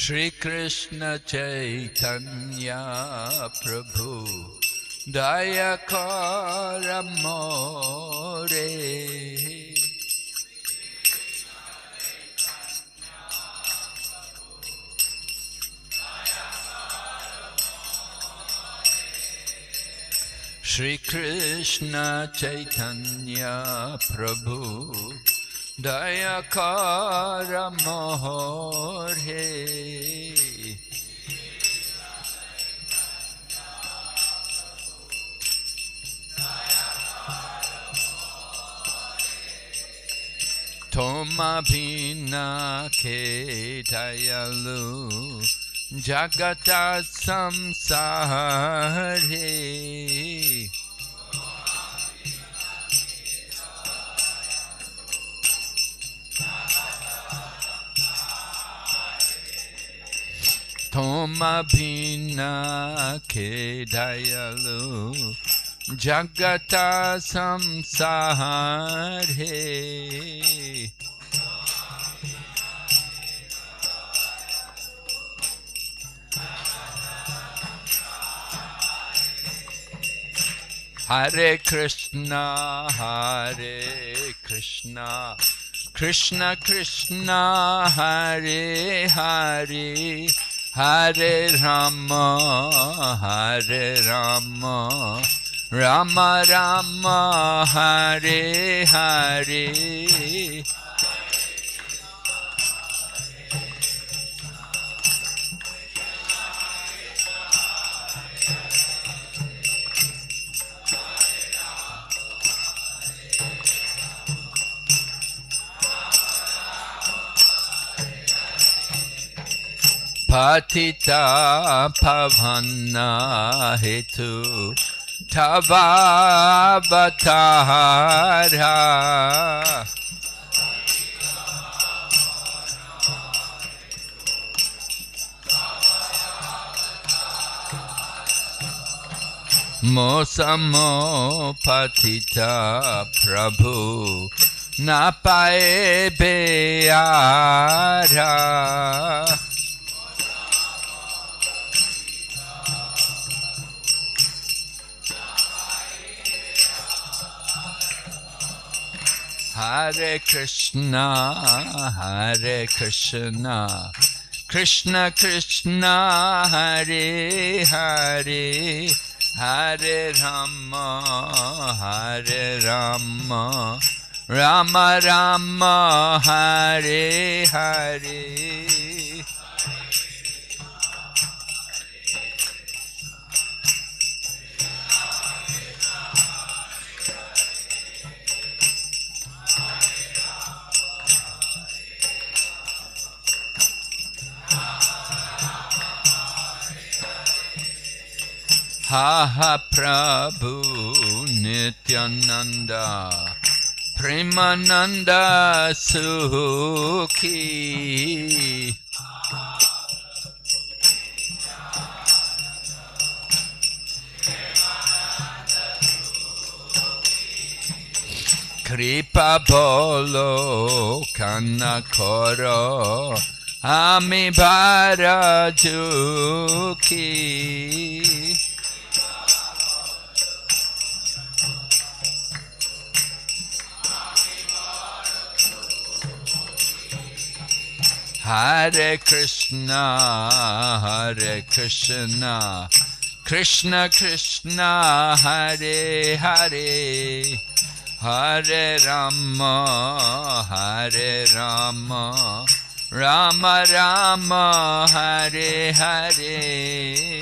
Shri Krishna Chaitanya Prabhu Daya Kara More Shri Krishna Chaitanya Prabhu Daya Kara More Toma Bhina Ke Dayalu Jagata Samsare Toma Bhina Ke Dayalu Jagata Samsare Hare Krishna, Krishna Krishna, Hare Hare, Hare Rama, Rama Rama, Hare Hare. Patita Pavana Hetu Tava Avatara Mosamo Patita Prabhu Napae Beara Hare Krishna, Krishna Krishna, Hare Hare, Hare Rama, Rama Rama, Hare Hare. Ha Prabhu Nityananda Premananda Sukhi Kripa Bolo Kanakoro Ami Bharajuki Hare Krishna, Krishna Krishna, Hare Hare, Hare Rama, Rama Rama, Hare Hare.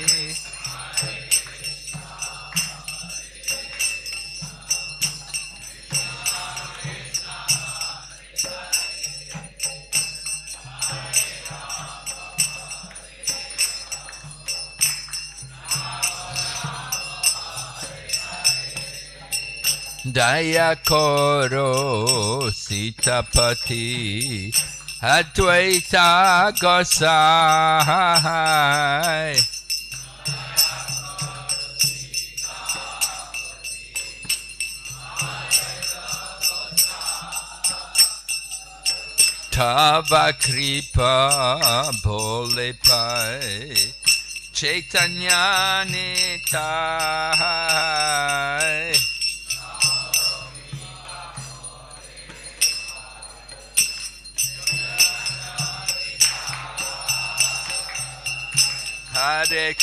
Daya Koro Sitapati Advaita Gosai Tava kripa bole pai Chaitanya Nitai Hare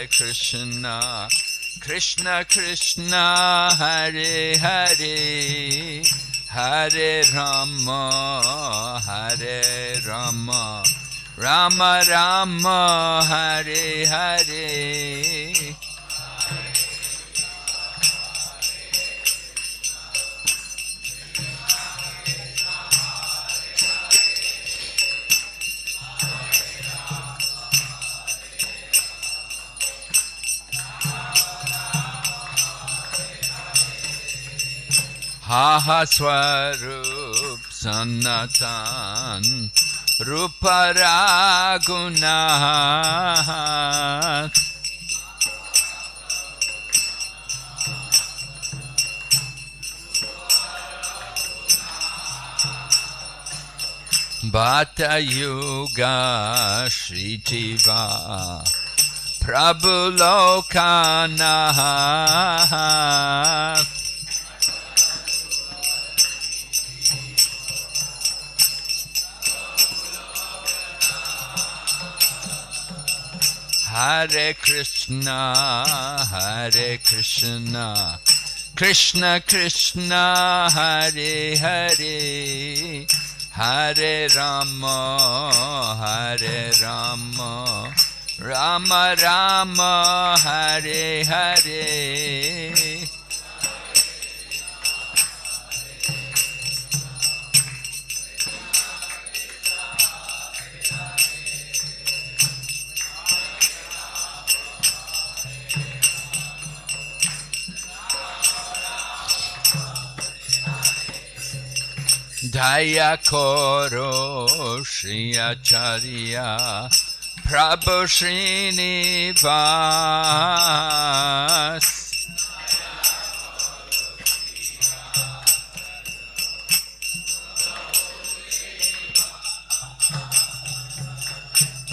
Krishna, Krishna Krishna, Hare Hare, Hare Rama, Rama Rama, Hare Hare. Haha Swarup Sanatan Ruparaguna Bhata Yuga Shri Jiva Prabhu Lokana Hare Krishna, Krishna Krishna, Hare Hare, Hare Rama, Rama Rama, Hare Hare. Daya Koro Shri Acharya Prabhu Srinivas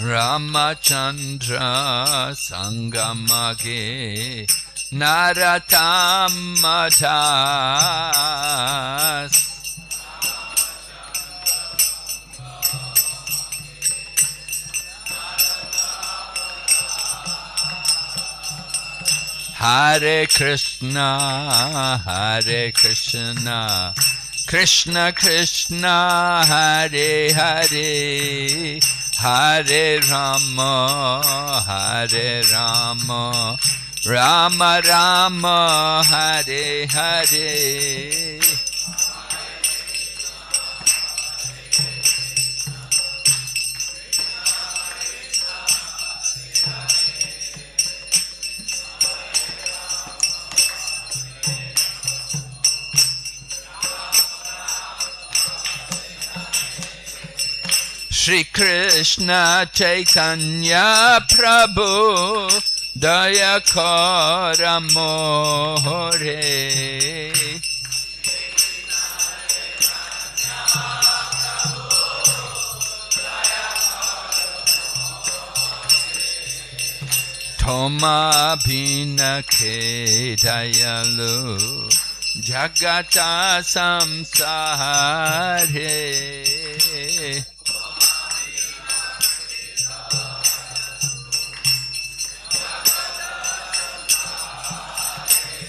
Ramachandra Sangamage Naratammadas Hare Krishna, Krishna Krishna, Hare Hare, Hare Rama, Rama Rama, Hare Hare. Shri Krishna Chaitanya Prabhu Daya Kara More Toma Bhina Ke Dayalu Jagata Samsare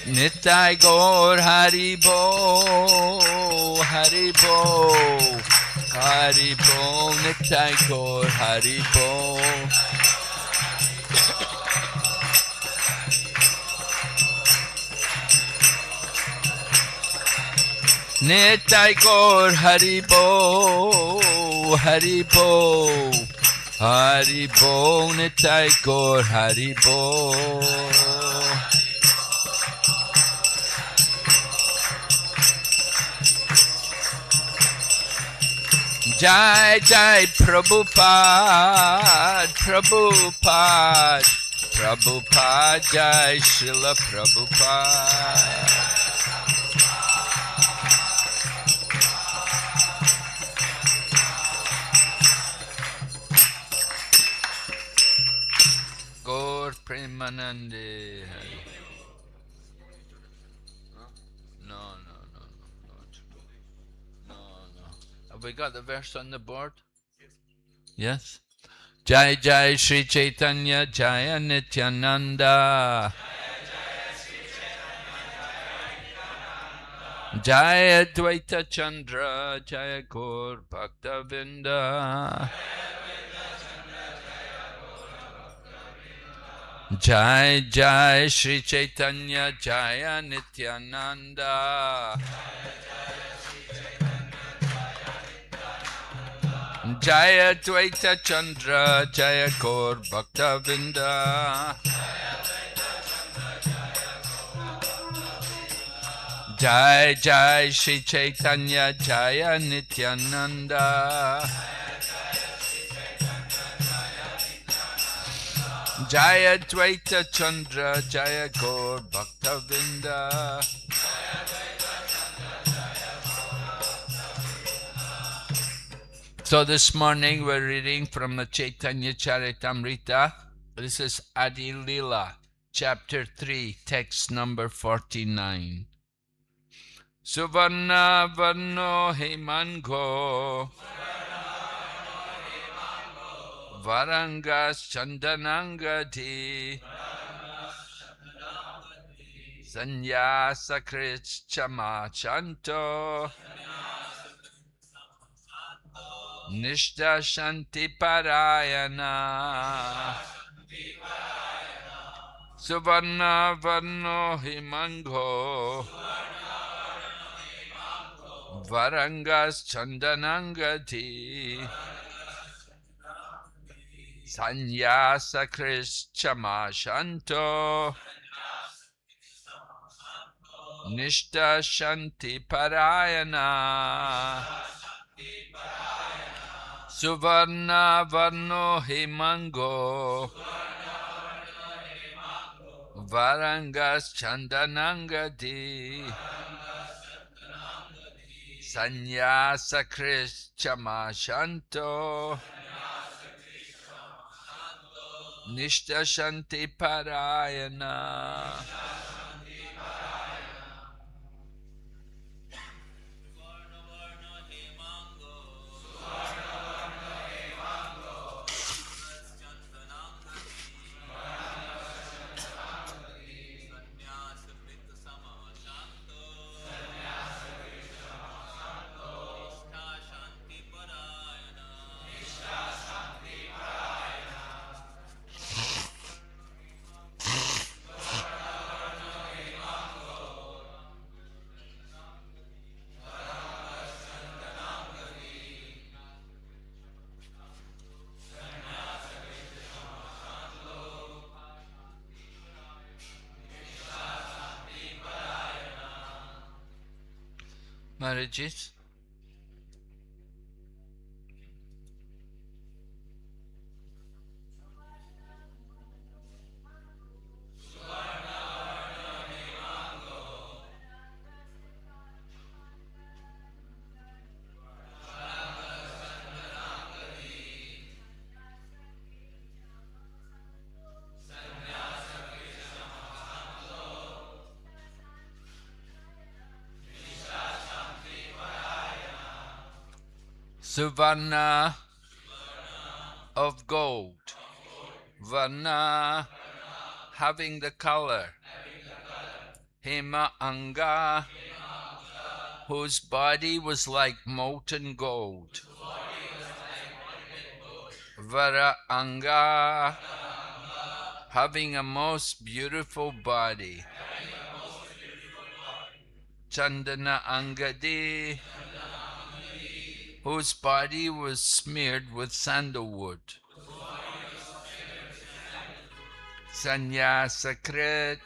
Nitai Gaur Haribo, Nitai Gaur Haribo. Nitai Gaur Haribo, Nitai Gaur Haribo. Jai Jai Prabhupada, Jai Srila Prabhupada. Pramanande Hari. No, no, no, no, no, no. Have we got the verse on the board? Yes. Jai Jai Sri Chaitanya Jaya Nityananda. Jaya Dvaita Chandra Jaya Gaur Bhakta Vinda. Jai Jai Sri Chaitanya Jaya Nityananda. Jaya Dvaita Chandra Jaya Gaur Bhakta Vinda. Jai Jai Sri Chaitanya Jaya Nityananda. Jaya Dvaita Chandra Jaya Gaur Bhakta Vinda. So this morning we're reading from the Chaitanya Charitamrita. This is Adi Lila, chapter 3, text number 49. Suvarna Varno Hemango Varangas Chandanangati Sanyasa Krich Chama Chanto Nishta Shanti Parayana Suvarna Varno Himango Varangas Chandanangati Sanyasa Kris Chama Shanto Nishta Shanti Parayana Suvarna Varno Himango Varangas Chandanangati Sanyasa Kris Chama Shanto Nishta Shanti Parayana. Marriages. Suvarna of gold. Varna having the color. Hema Anga whose body was like molten gold. Vara Anga having a most beautiful body. Chandana Angadi whose body was smeared with sandalwood. Sanyasakrit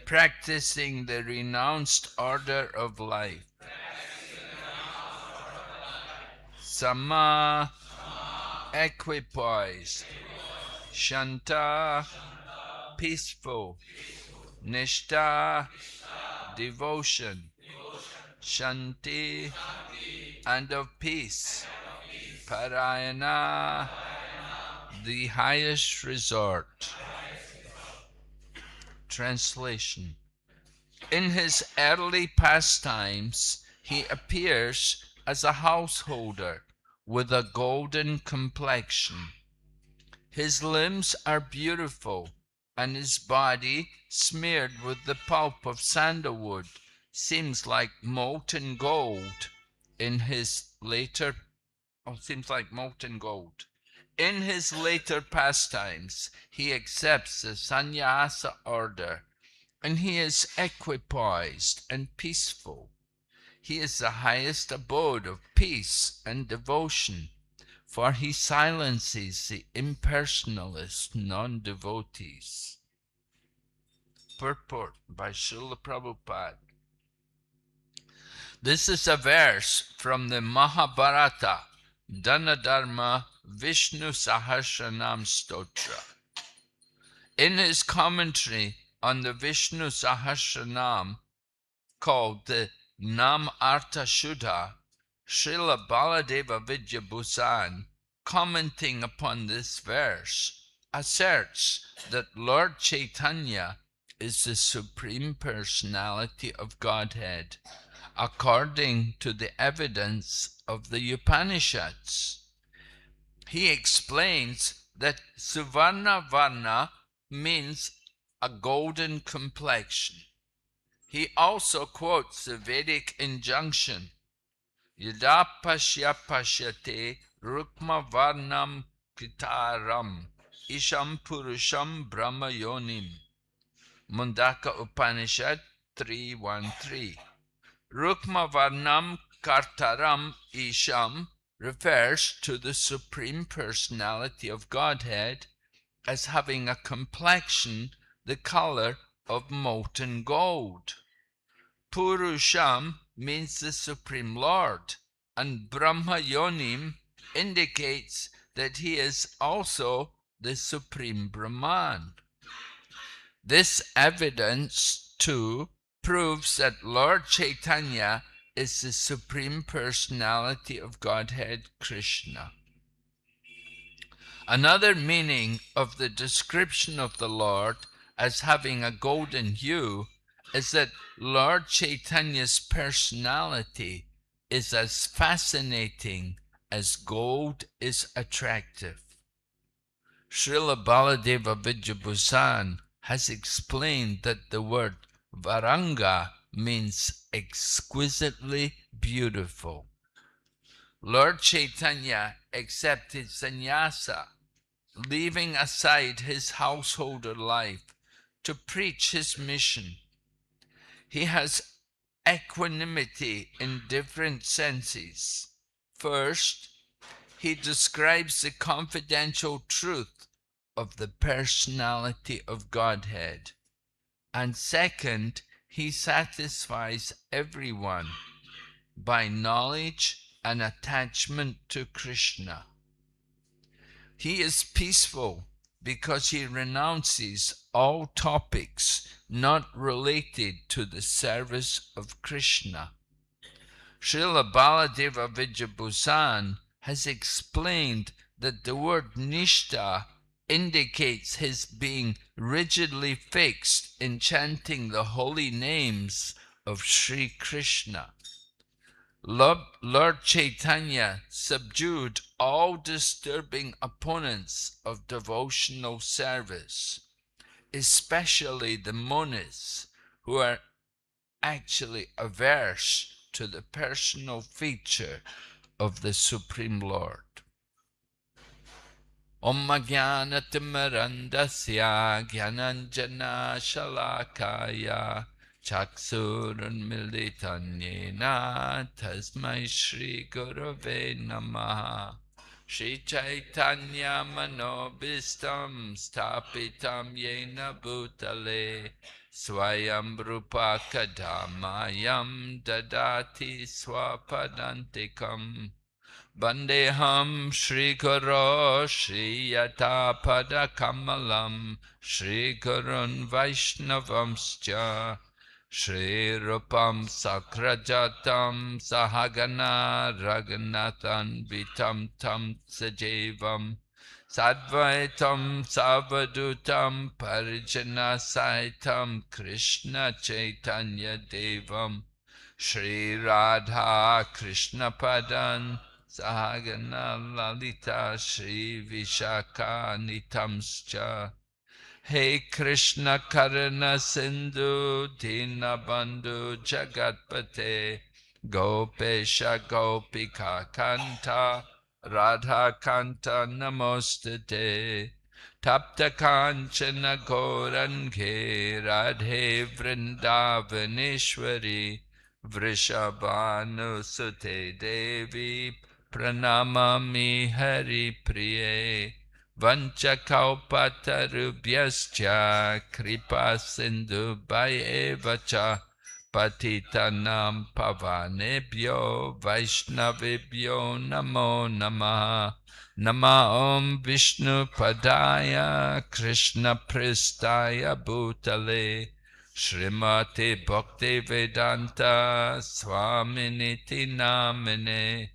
practicing the renounced order of life. Sama equipoised. Shanta peaceful. Nishta devotion. Shanti and of peace. Parayana the highest resort. Translation. In his early pastimes, he appears as a householder with a golden complexion. His limbs are beautiful, and his body, smeared with the pulp of sandalwood, seems like molten gold in his later seems like molten gold. In his later pastimes, he accepts the sannyasa order, and he is equipoised and peaceful. He is the highest abode of peace and devotion, for he silences the impersonalist non-devotees. Purport by Srila Prabhupada. This is a verse from the Mahabharata, Dhanadharma Vishnu Sahasranam Stotra. In his commentary on the Vishnu Sahasranam, called the Nam Artha Shuddha, Srila Baladeva Vidyabhusan, commenting upon this verse, asserts that Lord Chaitanya is the Supreme Personality of Godhead, according to the evidence of the Upanishads. He explains that Suvarna Varna means a golden complexion. He also quotes the Vedic injunction, Yada Pashya Pashyate Rukma Varnam Kritaram Isham Purusham Brahma Yonim. Mundaka Upanishad 3.1.3. Rukma Varnam Kartaram Isham refers to the Supreme Personality of Godhead as having a complexion the color of molten gold. Purusham means the Supreme Lord, and Brahma Yonim indicates that he is also the Supreme Brahman. This evidence, too, proves that Lord Chaitanya is the Supreme Personality of Godhead Krishna. Another meaning of the description of the Lord as having a golden hue is that Lord Chaitanya's personality is as fascinating as gold is attractive. Srila Baladeva Vidyabhusan has explained that the word Varanga means exquisitely beautiful. Lord Chaitanya accepted sannyasa, leaving aside his householder life to preach his mission. He has equanimity in different senses. First, he describes the confidential truth of the personality of Godhead. And second, he satisfies everyone by knowledge and attachment to Krishna. He is peaceful because he renounces all topics not related to the service of Krishna. Srila Baladeva Vidyabhusan has explained that the word Nishtha indicates his being rigidly fixed in chanting the holy names of Sri Krishna. Lord Chaitanya subdued all disturbing opponents of devotional service, especially the monis, who are actually averse to the personal feature of the Supreme Lord. Om Jnana-timirandasya Jnananjana Shalakaya Chaksurunmilitan Yena Tasmai Shri Gurave Namaha. Shri Chaitanya Manobhistam Stapitam Yena Bhutale Swayam Rupa Kadamayam Dadati Swapadantikam. Vandeham Shri Guru Shri Yata Pada Kamalam Shri Gurun Vaishnavamscha Shri Rupam Sakrajatam Sahagana Raghunathan Vitam Tam Sajevam Sadvaitam Savadutam Parijana Saitam Krishna Chaitanya Devam Shri Radha Krishna Padan Sahagana Lalita Shri Vishaka Nitamscha. Hey Krishna Karana Sindhu Dinabandhu Jagatpate Gopesha Gopika Kanta Radha Kanta Namostate Tapta Kanchana Gorange Radhe Vrindavaneshwari Vrishabhanu Sute Devi Pranamami Hari Priye Vanchakalpatarubhyascha kripa sindhu bhayevacha patitanam pavanebhyo vaishnavibhyo namo namaha. Nama Om Vishnu Padaya Krishna Pristaya Bhutale Srimati Bhakti Vedanta Swaminiti Namine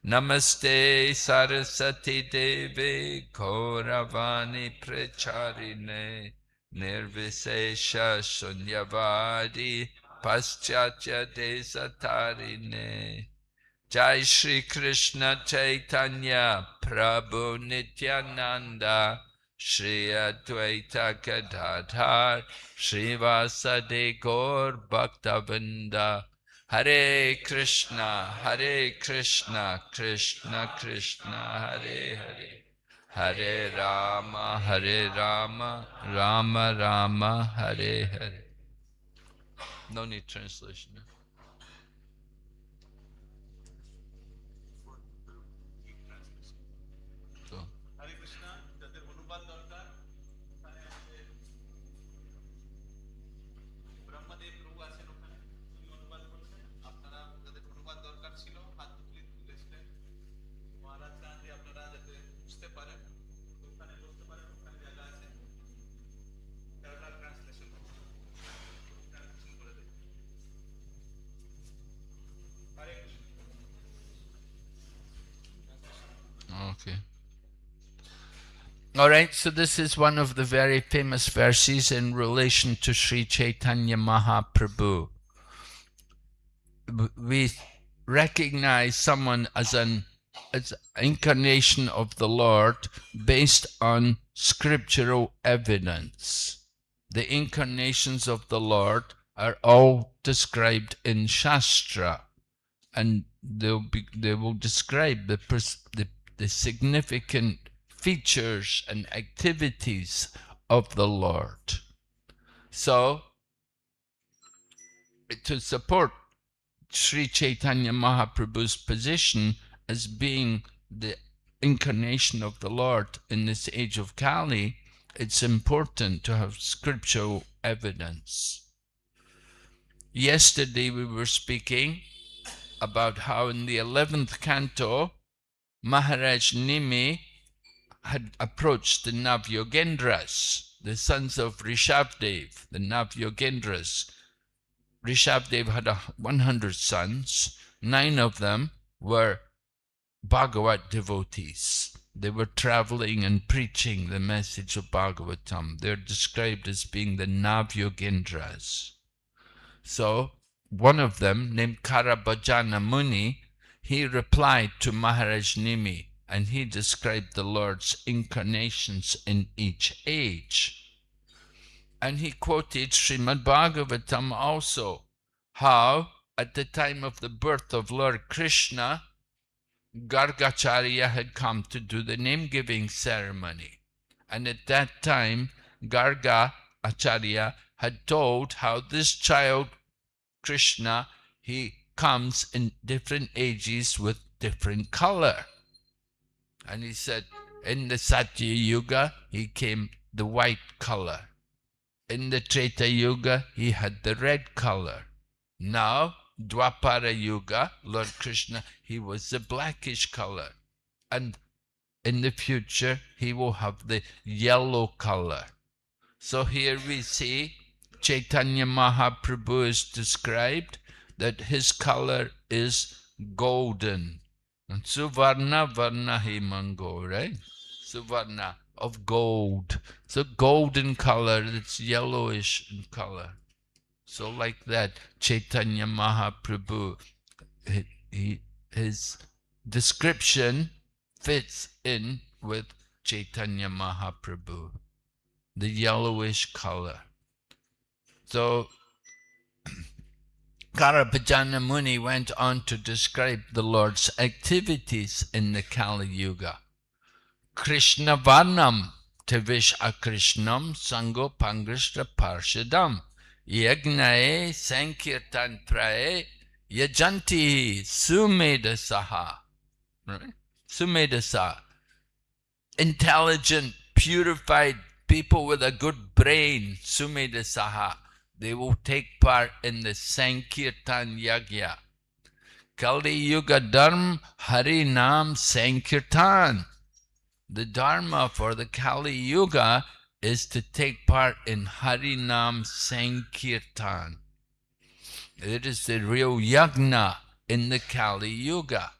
Namaste Sarasati Devi Gauravani Pracharine Nirvisesha Sunyavadi Paschatya Desatarine. Jai Shri Krishna Chaitanya Prabhu Nityananda Shri Advaita Gadadhar Shri Vasade Gaur Bhaktavinda. Hare Krishna, Krishna Krishna, Hare Hare, Hare Rama, Rama Rama, Hare Hare. No need translation. So. Hare Krishna, যাদের অনুবাদ দরকার ওখানে আমাদের ব্রহ্মদেব প্রভু আছেন, ওখানে উনি অনুবাদ করছেন। আপনারা যাদের অনুবাদ দরকার ছিল হাত তুলেছিলেন, মহারাজ চান যে আপনারা যাতে বুঝতে পারেন ওখানে বসতে পারেন, ওখানে জায়গা আছে, তারা ট্রান্সলেশন করে দেবে। হরে Krishna. Okay. All right, so this is one of the very famous verses in relation to Sri Chaitanya Mahaprabhu. We recognize someone as an incarnation of the Lord based on scriptural evidence. The incarnations of the Lord are all described in Shastra, and they will describe the significant features and activities of the Lord. So, to support Sri Chaitanya Mahaprabhu's position as being the incarnation of the Lord in this age of Kali, it's important to have scriptural evidence. Yesterday we were speaking about how in the 11th canto, Maharaj Nimi had approached the Navyogendras, the sons of Rishabdev, the Navyogendras. Rishabdev had 100 sons. 9 of them were Bhagavat devotees. They were traveling and preaching the message of Bhagavatam. They're described as being the Navyogendras. So, one of them, named Karabhajana Muni, he replied to Maharaj Nimi, and he described the Lord's incarnations in each age. And he quoted Srimad Bhagavatam also, how at the time of the birth of Lord Krishna, Gargacharya had come to do the name-giving ceremony. And at that time, Garga Acharya had told how this child, Krishna, he comes in different ages with different color. And he said, in the Satya Yuga, he came the white color. In the Treta Yuga, he had the red color. Now, Dwapara Yuga, Lord Krishna, he was the blackish color. And in the future, he will have the yellow color. So here we see Chaitanya Mahaprabhu is described that his color is golden. And Suvarna Varna Himango, right? Suvarna, of gold. So golden color, it's yellowish in color. So like that, Chaitanya Mahaprabhu, his description fits in with Chaitanya Mahaprabhu, the yellowish color. So Karapajana Muni went on to describe the Lord's activities in the Kali Yuga. Krishna Varnam Tivish Akrishnam Sango Pangrishta Parshadam Yagnae Sankirtan Prae Yajanti Sumedasaha. Right? Sumedasa. Intelligent, purified people with a good brain. Sumedasaha. They will take part in the Sankirtan Yagya. Kali Yuga Dharma Hari Nam Sankirtan. The Dharma for the Kali Yuga is to take part in Harinam Sankirtan. It is the real yagna in the Kali Yuga.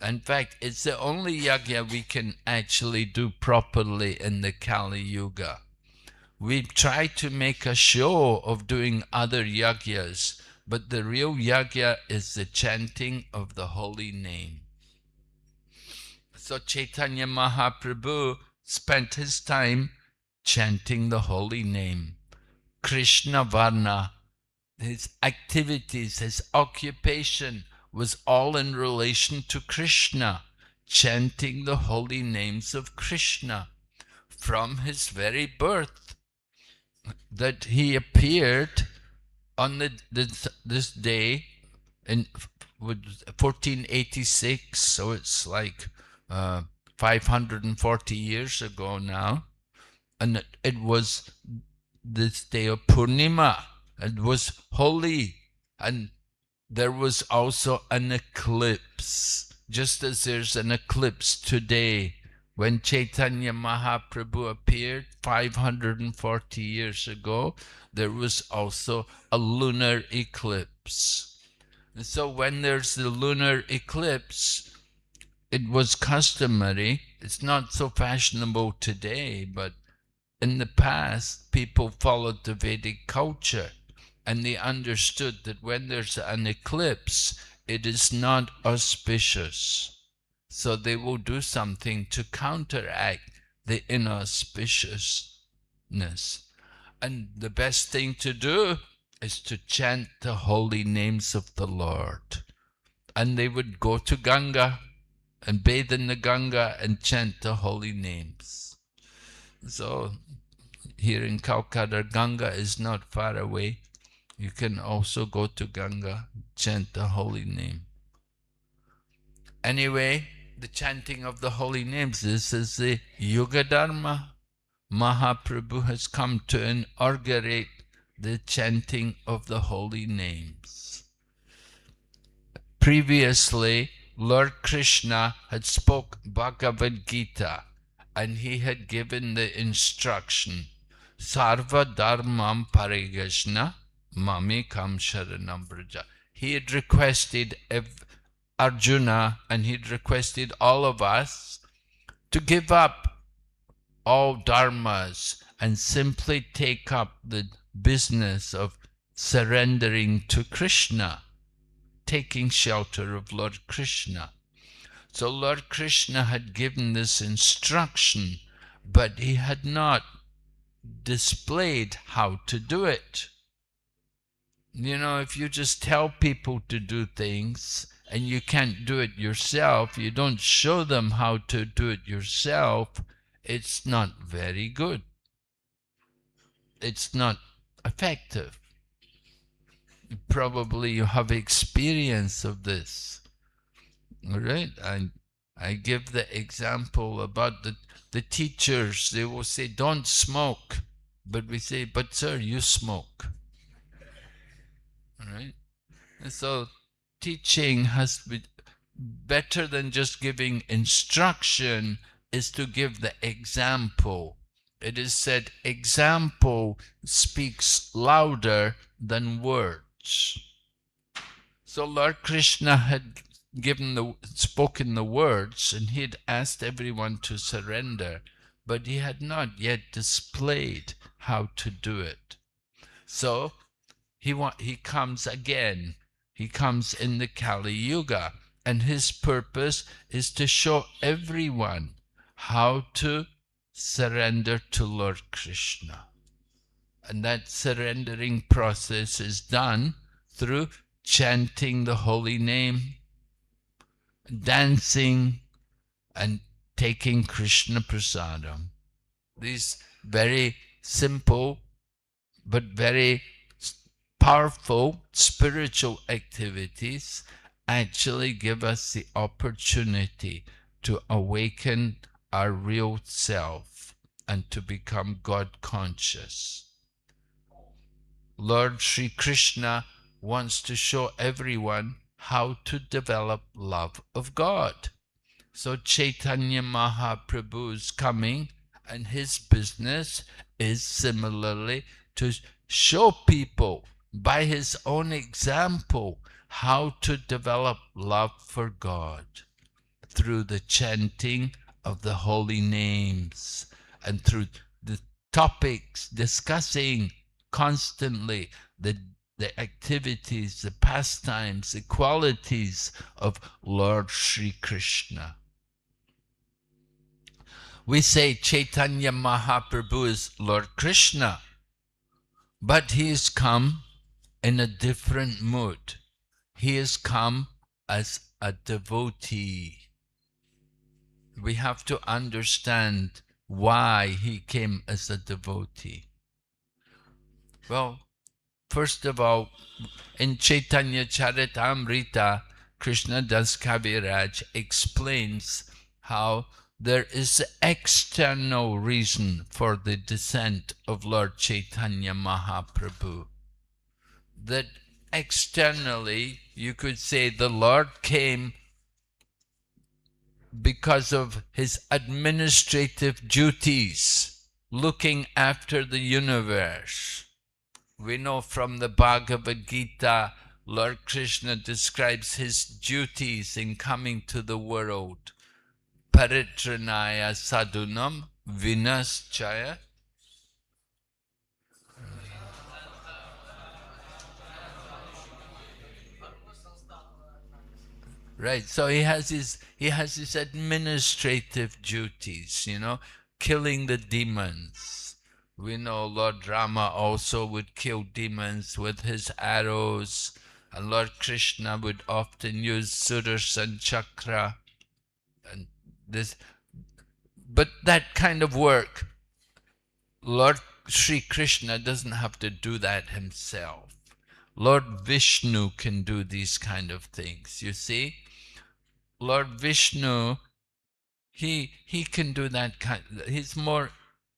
In fact, it's the only yagna we can actually do properly in the Kali Yuga. We try to make a show of doing other yagyas, but the real yagna is the chanting of the holy name. So Chaitanya Mahaprabhu spent his time chanting the holy name. Krishna Varna, his activities, his occupation was all in relation to Krishna, chanting the holy names of Krishna from his very birth. That he appeared on this day in 1486, so it's like 540 years ago now, and it was this day of Purnima. It was holy, and there was also an eclipse, just as there's an eclipse today. When Chaitanya Mahaprabhu appeared 540 years ago, there was also a lunar eclipse. And so when there's the lunar eclipse, it was customary, it's not so fashionable today, but in the past, people followed the Vedic culture, and they understood that when there's an eclipse, it is not auspicious. So they will do something to counteract the inauspiciousness. And the best thing to do is to chant the holy names of the Lord. And they would go to Ganga and bathe in the Ganga and chant the holy names. So here in Kolkata, Ganga is not far away. You can also go to Ganga, chant the holy name. Anyway, the chanting of the holy names, this is the Yuga Dharma. Mahaprabhu has come to inaugurate the chanting of the holy names. Previously, Lord Krishna had spoke Bhagavad Gita, and he had given the instruction, Sarva Dharmam Parigashna Mamekam Sharanam Braja. He had requested Arjuna, and he'd requested all of us to give up all dharmas and simply take up the business of surrendering to Krishna, taking shelter of Lord Krishna. So Lord Krishna had given this instruction, but he had not displayed how to do it. You know, if you just tell people to do things and you can't do it yourself, you don't show them how to do it yourself, it's not very good. It's not effective. Probably you have experience of this. All right? I give the example about the teachers. They will say, don't smoke. But we say, but sir, you smoke. All right? And so teaching has to be better than just giving instruction, is to give the example. It is said, example speaks louder than words. So Lord Krishna had spoken the words, and he had asked everyone to surrender, but he had not yet displayed how to do it. So he comes again. He comes in the Kali Yuga, and his purpose is to show everyone how to surrender to Lord Krishna. And that surrendering process is done through chanting the holy name, dancing, and taking Krishna prasadam. These very simple but very powerful spiritual activities actually give us the opportunity to awaken our real self and to become God conscious. Lord Sri Krishna wants to show everyone how to develop love of God. So Chaitanya Mahaprabhu's coming, and his business is similarly to show people by his own example how to develop love for God through the chanting of the holy names and through the topics, discussing constantly the activities, the pastimes, the qualities of Lord Sri Krishna. We say Chaitanya Mahaprabhu is Lord Krishna, but he has come in a different mood. He has come as a devotee. We have to understand why he came as a devotee. Well, first of all, in Chaitanya Charitamrita, Krishna Das Kaviraj explains how there is an external reason for the descent of Lord Chaitanya Mahaprabhu. That externally, you could say the Lord came because of his administrative duties, looking after the universe. We know from the Bhagavad Gita, Lord Krishna describes his duties in coming to the world. Paritranaya sadhunam vinaschaya. Right, so he has his administrative duties, killing the demons. We know Lord Rama also would kill demons with his arrows, and Lord Krishna would often use Sudarshan Chakra and this. But that kind of work, Lord Sri Krishna doesn't have to do that himself. Lord Vishnu can do these kind of things, you see? Lord Vishnu, he can do that kind. He's more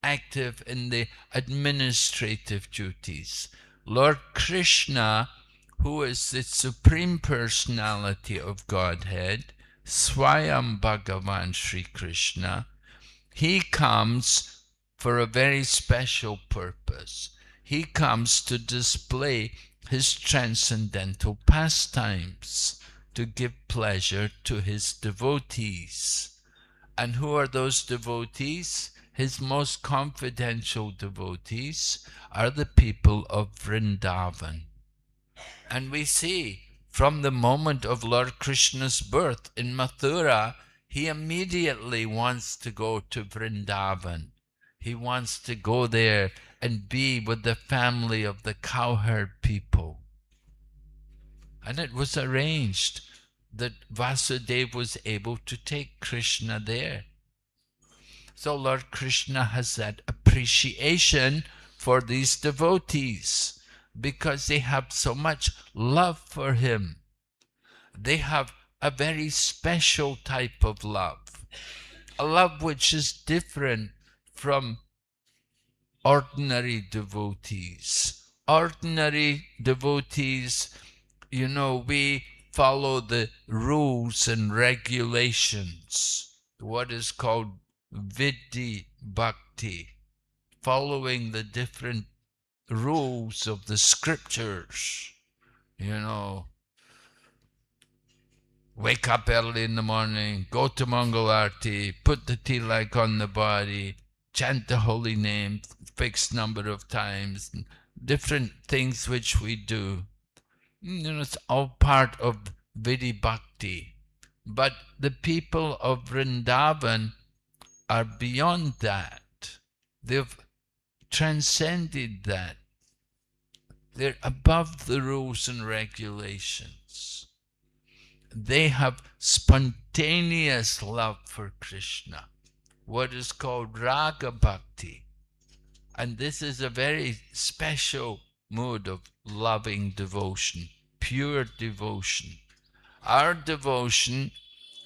active in the administrative duties. Lord Krishna, who is the Supreme Personality of Godhead, Swayam Bhagavan Sri Krishna, he comes for a very special purpose. He comes to display his transcendental pastimes, to give pleasure to his devotees. And who are those devotees? His most confidential devotees are the people of Vrindavan. And we see from the moment of Lord Krishna's birth in Mathura, he immediately wants to go to Vrindavan. He wants to go there and be with the family of the cowherd people. And it was arranged that Vasudeva was able to take Krishna there. So Lord Krishna has that appreciation for these devotees because they have so much love for him. They have a very special type of love, a love which is different from ordinary devotees. Ordinary devotees, we follow the rules and regulations, what is called Vidhi Bhakti, following the different rules of the scriptures, Wake up early in the morning, go to Mangal Arti, put the tilak on the body, chant the holy name fixed number of times, different things which we do. It's all part of Vidhi Bhakti. But the people of Vrindavan are beyond that. They've transcended that. They're above the rules and regulations. They have spontaneous love for Krishna, what is called Raga Bhakti. And this is a very special mood of loving devotion, pure devotion. Our devotion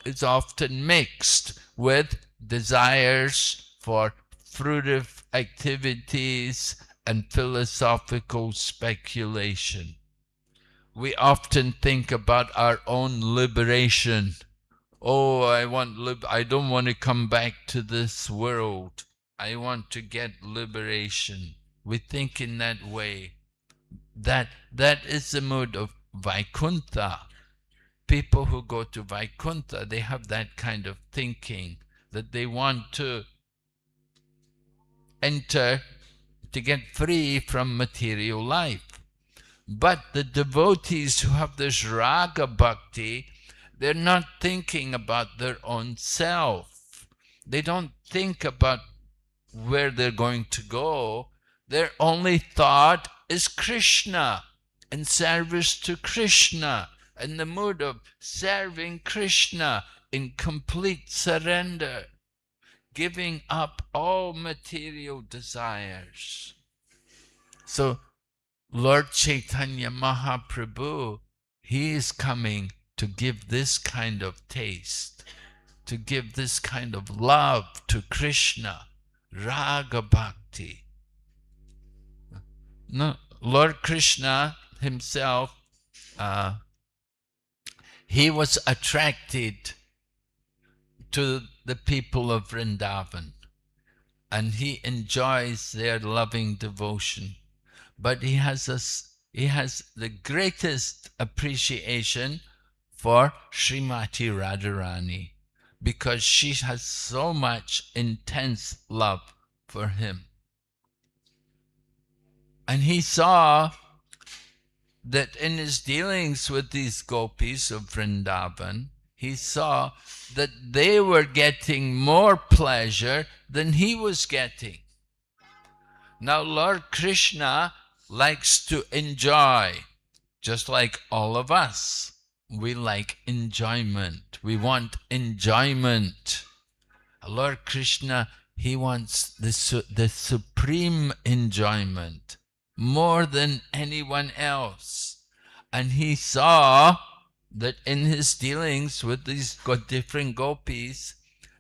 is often mixed with desires for fruitive activities and philosophical speculation. We often think about our own liberation. Oh, I don't want to come back to this world. I want to get liberation. We think in that way. That is the mood of Vaikuntha. People who go to Vaikuntha, they have that kind of thinking, that they want to enter, to get free from material life. But the devotees who have this Raga Bhakti, they're not thinking about their own self. They don't think about where they're going to go. Their only thought is Krishna and service to Krishna, and the mood of serving Krishna in complete surrender, giving up all material desires. So Lord Chaitanya Mahaprabhu, he is coming to give this kind of taste, to give this kind of love to Krishna, Raga Bhakti. No, Lord Krishna himself, he was attracted to the people of Vrindavan, and he enjoys their loving devotion. But he has the greatest appreciation for Srimati Radharani, because she has so much intense love for him. And he saw that in his dealings with these gopis of Vrindavan, he saw that they were getting more pleasure than he was getting. Now Lord Krishna likes to enjoy, just like all of us. We like enjoyment. We want enjoyment. Lord Krishna, he wants the supreme enjoyment, more than anyone else. And he saw that in his dealings with these different gopis,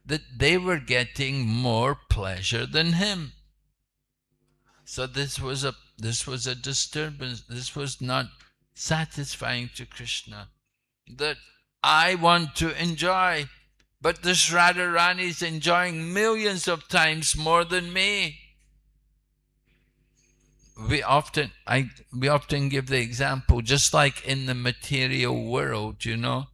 that they were getting more pleasure than him. So this was a disturbance. This was not satisfying to Krishna. That I want to enjoy, but this Radharani is enjoying millions of times more than me. We often give the example, just like in the material world, you know.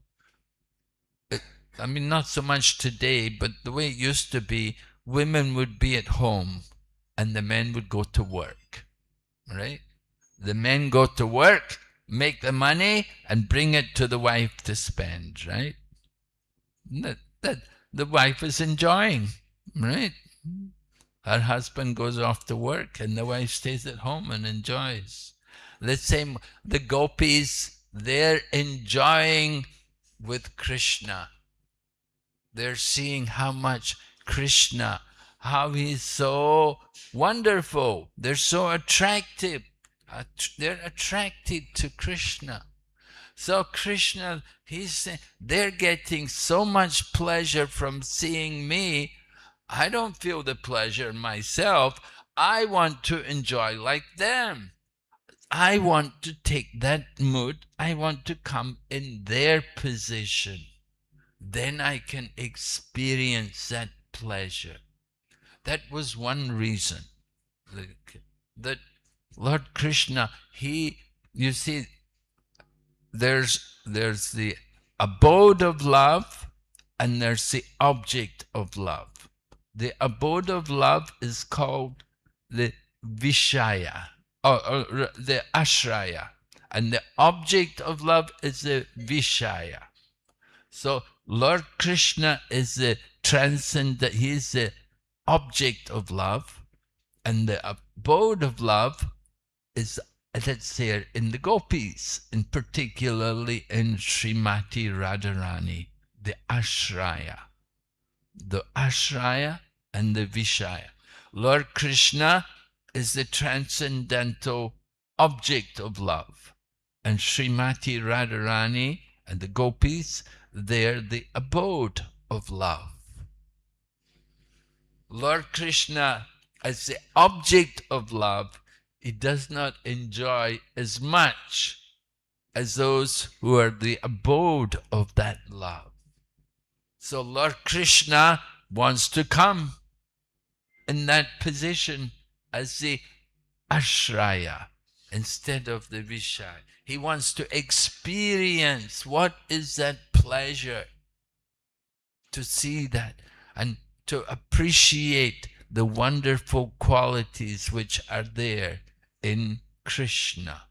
I mean, not so much today, but the way it used to be, women would be at home and the men would go to work, right? The men go to work, make the money, and bring it to the wife to spend, right? That the wife is enjoying, right? Her husband goes off to work and the wife stays at home and enjoys. Let's say the gopis, they're enjoying with Krishna. They're seeing how much Krishna, how he's so wonderful. They're so attractive. They're attracted to Krishna. So Krishna, he's saying, they're getting so much pleasure from seeing me. I don't feel the pleasure myself. I want to enjoy like them. I want to take that mood. I want to come in their position. Then I can experience that pleasure. That was one reason. That Lord Krishna, you see, there's the abode of love and there's the object of love. The abode of love is called the Vishaya, or the Ashraya, and the object of love is the Vishaya. So Lord Krishna is the transcendent, he is the object of love, and the abode of love is, that's there in the gopis, and particularly in Srimati Radharani, the Ashraya. The Ashraya and the Vishaya. Lord Krishna is the transcendental object of love, and Srimati Radharani and the gopis, they're the abode of love. Lord Krishna, as the object of love, he does not enjoy as much as those who are the abode of that love. So Lord Krishna wants to come in that position as the Ashraya instead of the Vishaya. He wants to experience what is that pleasure, to see that and to appreciate the wonderful qualities which are there in Krishna.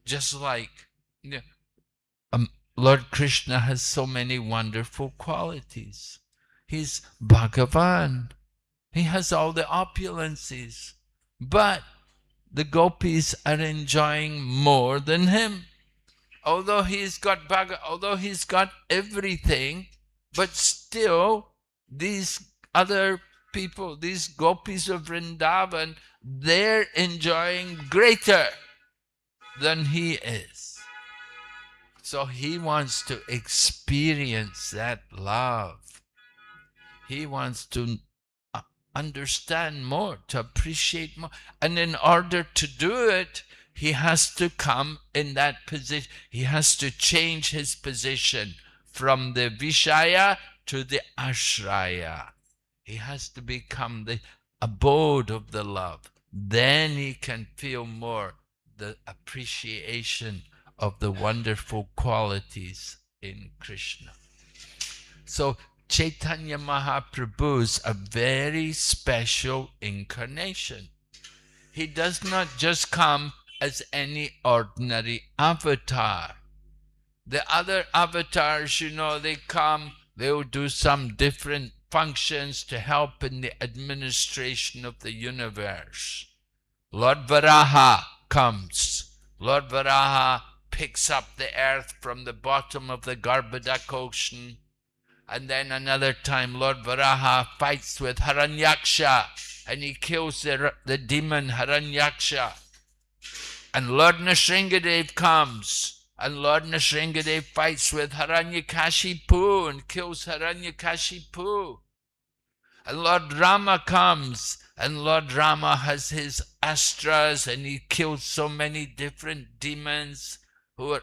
Just like Lord Krishna has so many wonderful qualities. He's Bhagavan. He has all the opulences. But the gopis are enjoying more than him. Although he's got everything, but still these other people, these gopis of Vrindavan, they're enjoying greater than he is. So he wants to experience that love. He wants to understand more, to appreciate more. And in order to do it, he has to come in that position. He has to change his position from the Vishaya to the Ashraya. He has to become the abode of the love. Then he can feel more the appreciation of the wonderful qualities in Krishna. So Chaitanya Mahaprabhu's a very special incarnation. He does not just come as any ordinary avatar. The other avatars, they come, they'll do some different functions to help in the administration of the universe. Lord Varaha comes. Lord Varaha picks up the earth from the bottom of the Garbhodak ocean. And then another time Lord Varaha fights with Haranyaksha and he kills the demon Haranyaksha. And Lord Nrsingadev comes and Lord Nrsingadev fights with Haranyakashipu and kills Haranyakashipu. And Lord Rama comes and Lord Rama has his astras and he kills so many different demons who are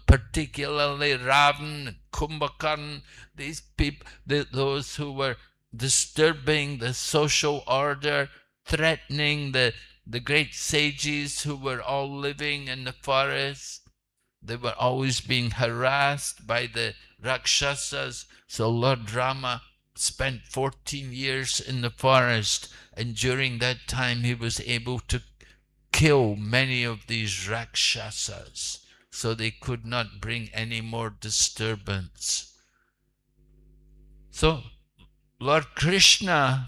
particularly Ravan and Kumbhakarna, these people, those who were disturbing the social order, threatening the great sages who were all living in the forest. They were always being harassed by the Rakshasas. So Lord Rama spent 14 years in the forest, and during that time he was able to kill many of these Rakshasas, so they could not bring any more disturbance. So Lord Krishna,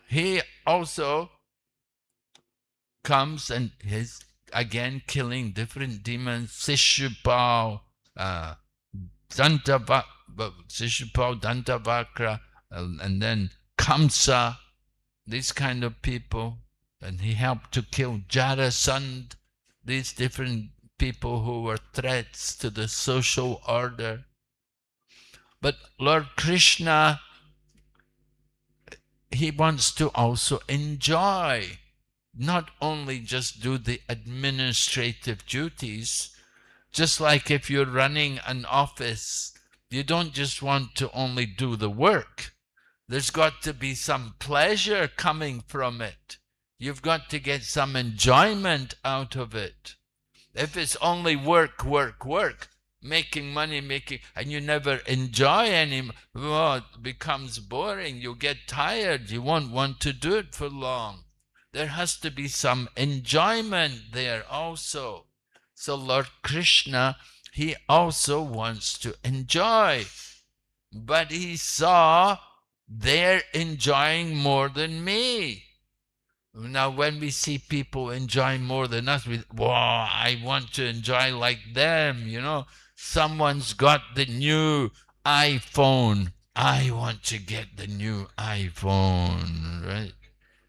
he also comes and is again killing different demons, Sishupal, Dantavakra, and then Kamsa, these kind of people. And he helped to kill Jarasandh, these different people who were threats to the social order. But Lord Krishna, he wants to also enjoy, not only just do the administrative duties. Just like if you're running an office, you don't just want to only do the work. There's got to be some pleasure coming from it. You've got to get some enjoyment out of it. If it's only work, work, work, making money, and you never enjoy any. Well, it becomes boring. You get tired. You won't want to do it for long. There has to be some enjoyment there also. So Lord Krishna, he also wants to enjoy, but he saw they're enjoying more than me. Now, when we see people enjoy more than us, wow, I want to enjoy like them, you know. Someone's got the new iPhone. I want to get the new iPhone, right?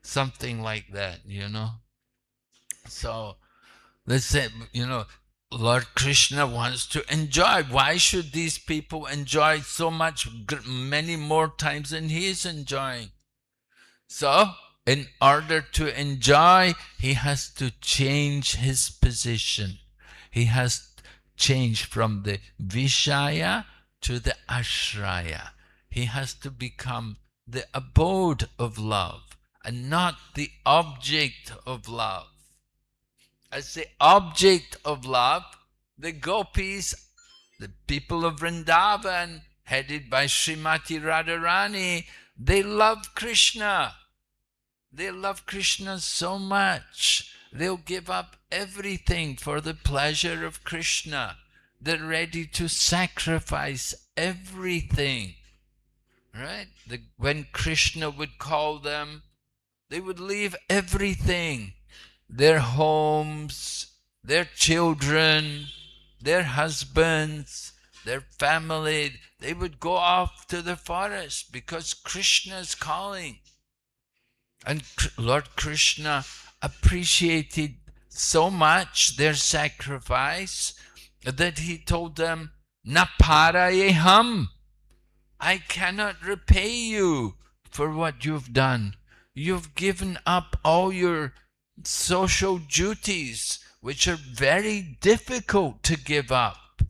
Something like that, you know. So, let's say, you know, Lord Krishna wants to enjoy. Why should these people enjoy so much, many more times than he is enjoying? So, in order to enjoy, he has to change his position. He has changed from the Vishaya to the Ashraya. He has to become the abode of love and not the object of love. As the object of love, the gopis, the people of Vrindavan, headed by Srimati Radharani, they love Krishna. They love Krishna so much. They'll give up everything for the pleasure of Krishna. They're ready to sacrifice everything. Right? When Krishna would call them, they would leave everything. Their homes, their children, their husbands, their family. They would go off to the forest because Krishna is calling. And Lord Krishna appreciated so much their sacrifice that he told them, Na parayeham, I cannot repay you for what you've done. You've given up all your social duties, which are very difficult to give up.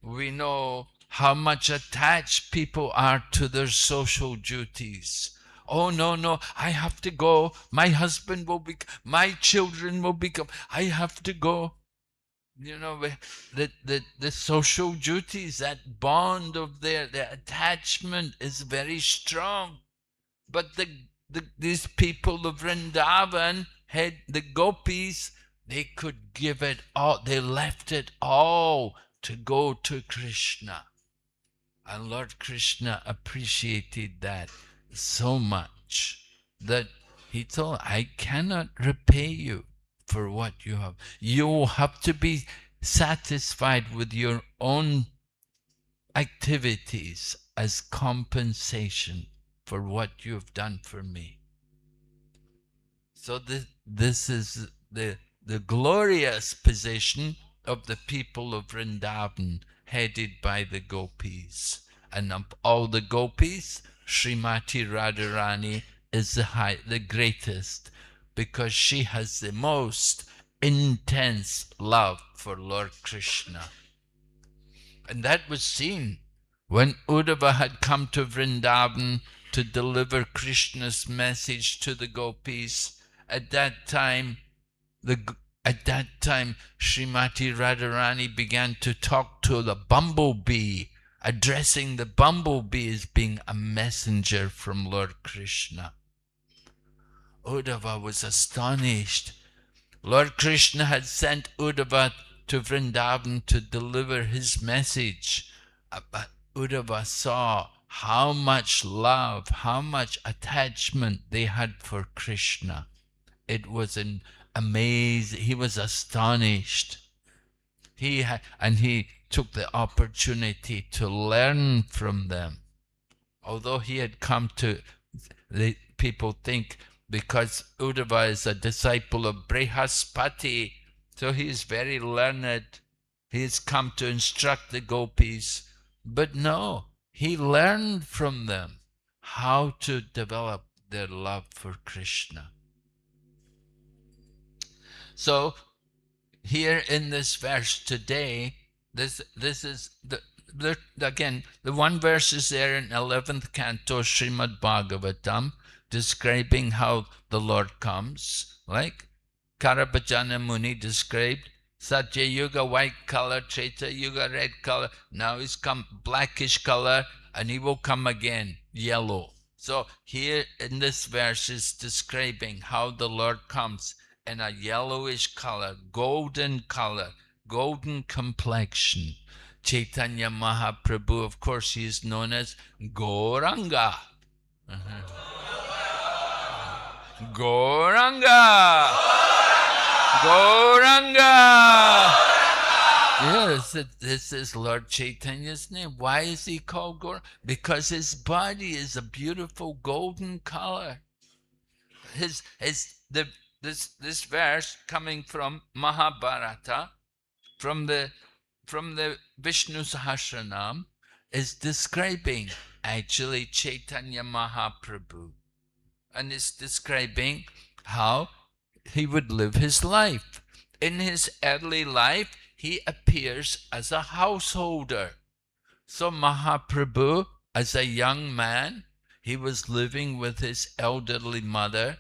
We know how much attached people are to their social duties. Oh, no, I have to go. My husband will be, my children will become, I have to go. You know, the social duties, that bond of their attachment is very strong. But these people of Vrindavan, the gopis, they could give it all. They left it all to go to Krishna. And Lord Krishna appreciated that so much that he told, I cannot repay you for what you have. You have to be satisfied with your own activities as compensation for what you have done for me. So this is the glorious position of the people of Vrindavan, headed by the gopis. And of all the gopis, Srimati Radharani is the greatest, because she has the most intense love for Lord Krishna. And that was seen when Uddhava had come to Vrindavan to deliver Krishna's message to the gopis. At that time, Srimati Radharani began to talk to the bumblebee, addressing the bumblebee as being a messenger from Lord Krishna. Uddhava was astonished. Lord Krishna had sent Uddhava to Vrindavan to deliver his message. But Uddhava saw how much love, how much attachment they had for Krishna. It was an amazing, he was astonished. He took the opportunity to learn from them. Although he had come to, the people think, because Uddhava is a disciple of Brihaspati, so he is very learned. He has come to instruct the gopis. But no, he learned from them how to develop their love for Krishna. So here in this verse today, this is again, the one verse is there in 11th canto Srimad Bhagavatam, describing how the Lord comes, like Karabhajana Muni described, Satya Yuga, white color, Treta Yuga, red color. Now he's come blackish color, and he will come again, yellow. So here in this verse is describing how the Lord comes in a yellowish color, golden complexion. Chaitanya Mahaprabhu, of course, he is known as Gauranga. Gauranga! Gauranga! Yes, this is Lord Chaitanya's name. Why is he called Gauranga? Because his body is a beautiful golden color. This verse coming from Mahabharata, from the Vishnu Sahasranam, is describing actually Chaitanya Mahaprabhu, and it's describing how he would live his life. In his early life, he appears as a householder. So Mahaprabhu, as a young man, he was living with his elderly mother.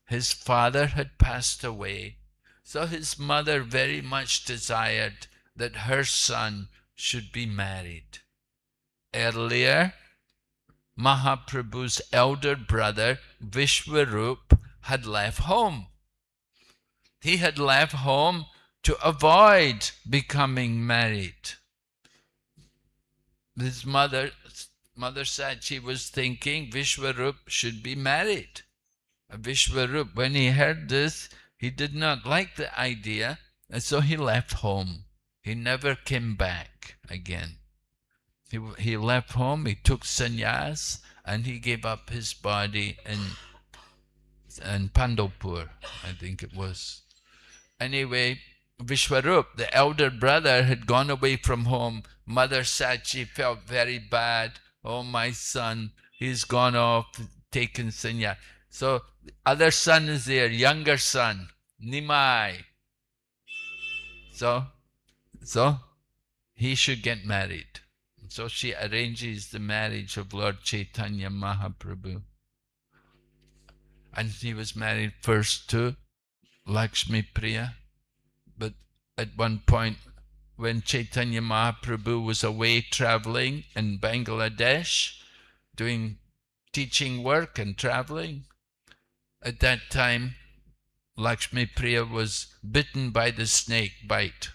His father had passed away. So his mother very much desired that her son should be married. Earlier, Mahaprabhu's elder brother, Vishwarup, had left home. He had left home to avoid becoming married. His mother said she was thinking Vishwarup should be married. Vishwarup, when he heard this, he did not like the idea, and so he left home. He never came back again. He left home, he took sannyas, and he gave up his body in Pandalpur, I think it was. Anyway, Vishwarup, the elder brother, had gone away from home. Mother said she felt very bad. Oh, my son, he's gone off, taken sannyas. So the other son is there, younger son, Nimai. So he should get married. So she arranges the marriage of Lord Chaitanya Mahaprabhu. And he was married first to Lakshmi Priya. But at one point, when Chaitanya Mahaprabhu was away traveling in Bangladesh, doing teaching work and traveling, at that time, Lakshmi Priya was bitten by the snake bite,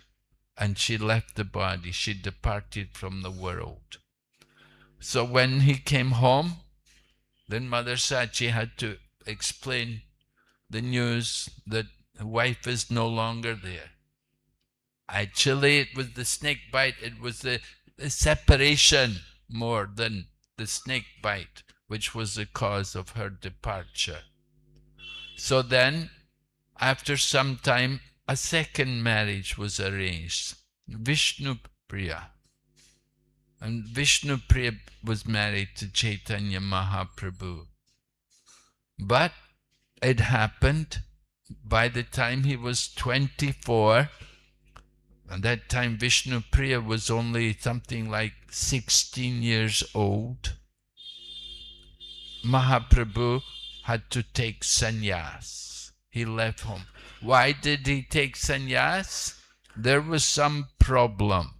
and she left the body. She departed from the world. So when he came home, then Mother Sachi had to explain the news that the wife is no longer there. Actually, it was the snake bite. It was the separation more than the snake bite, which was the cause of her departure. So then, after some time, a second marriage was arranged, Vishnu Priya. And Vishnu Priya was married to Chaitanya Mahaprabhu. But it happened by the time he was 24, at that time Vishnu Priya was only something like 16 years old, Mahaprabhu had to take sannyas. He left home. Why did he take sannyas? There was some problem.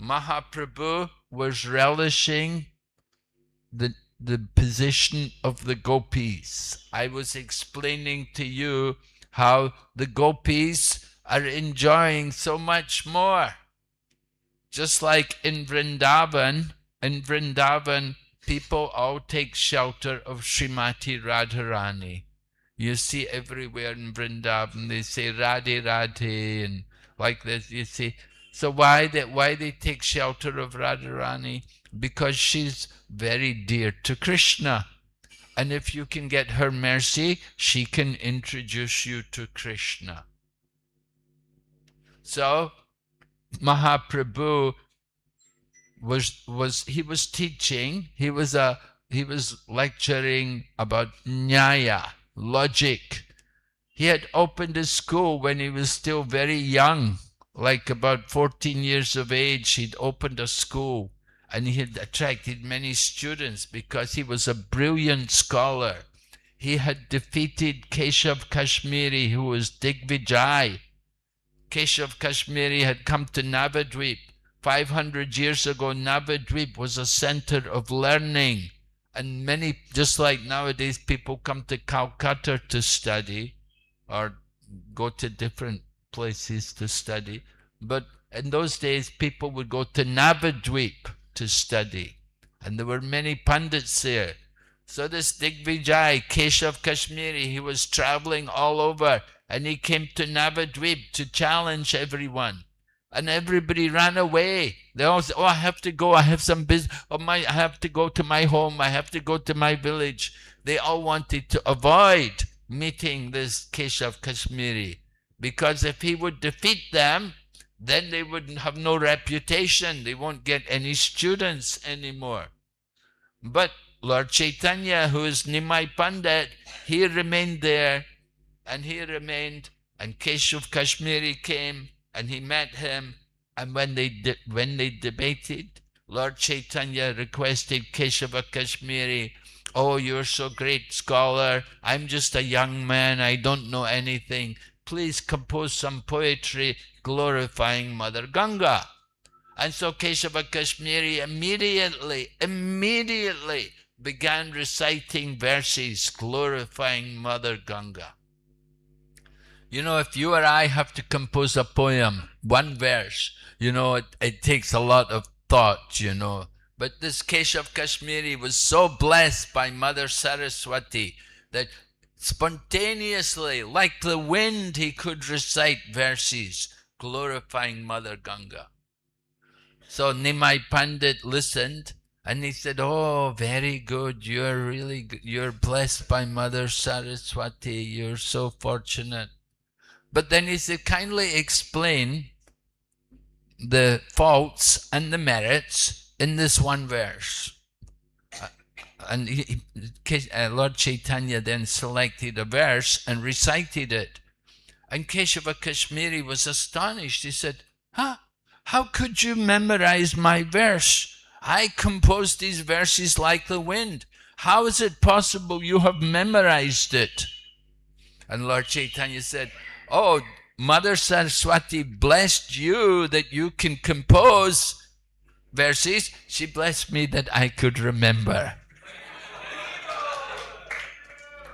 Mahaprabhu was relishing the position of the gopis. I was explaining to you how the gopis are enjoying so much more. Just like in Vrindavan, people all take shelter of Srimati Radharani. You see everywhere in Vrindavan, they say Radhe Radhe, and like this, you see. So why they take shelter of Radharani? Because she's very dear to Krishna. And if you can get her mercy, she can introduce you to Krishna. So Mahaprabhu was teaching, he was lecturing about Nyaya, logic. He had opened a school when he was still very young, like about 14 years of age. He'd opened a school, and he had attracted many students because he was a brilliant scholar. He had defeated Keshav Kashmiri, who was Digvijay. Keshav Kashmiri had come to Navadvip. 500 years ago, Navadvip was a center of learning. And many, just like nowadays, people come to Kolkata to study or go to different places to study. But in those days, people would go to Navadvip to study. And there were many pundits there. So this Digvijay, Keshav Kashmiri, he was traveling all over. And he came to Navadvip to challenge everyone. And everybody ran away. They all said, oh, I have to go. I have some business. Oh, I have to go to my home. I have to go to my village. They all wanted to avoid meeting this Keshav Kashmiri. Because if he would defeat them, then they would have no reputation. They won't get any students anymore. But Lord Chaitanya, who is Nimai Pandit, he remained there. And he remained. And Keshav Kashmiri came. And he met him, and when they debated, Lord Chaitanya requested Keshava Kashmiri, oh, you're so great scholar, I'm just a young man, I don't know anything. Please compose some poetry glorifying Mother Ganga. And so Keshava Kashmiri immediately began reciting verses glorifying Mother Ganga. You know, if you or I have to compose a poem, one verse, you know, it takes a lot of thought, you know. But this Keshav Kashmiri was so blessed by Mother Saraswati that spontaneously, like the wind, he could recite verses glorifying Mother Ganga. So Nimai Pandit listened and he said, oh, very good, you're really good. You're blessed by Mother Saraswati, you're so fortunate. But then he said, kindly explain the faults and the merits in this one verse. And Lord Chaitanya then selected a verse and recited it. And Keshava Kashmiri was astonished. He said, how could you memorize my verse? I composed these verses like the wind. How is it possible you have memorized it? And Lord Chaitanya said, oh, Mother Saraswati blessed you that you can compose verses. She blessed me that I could remember.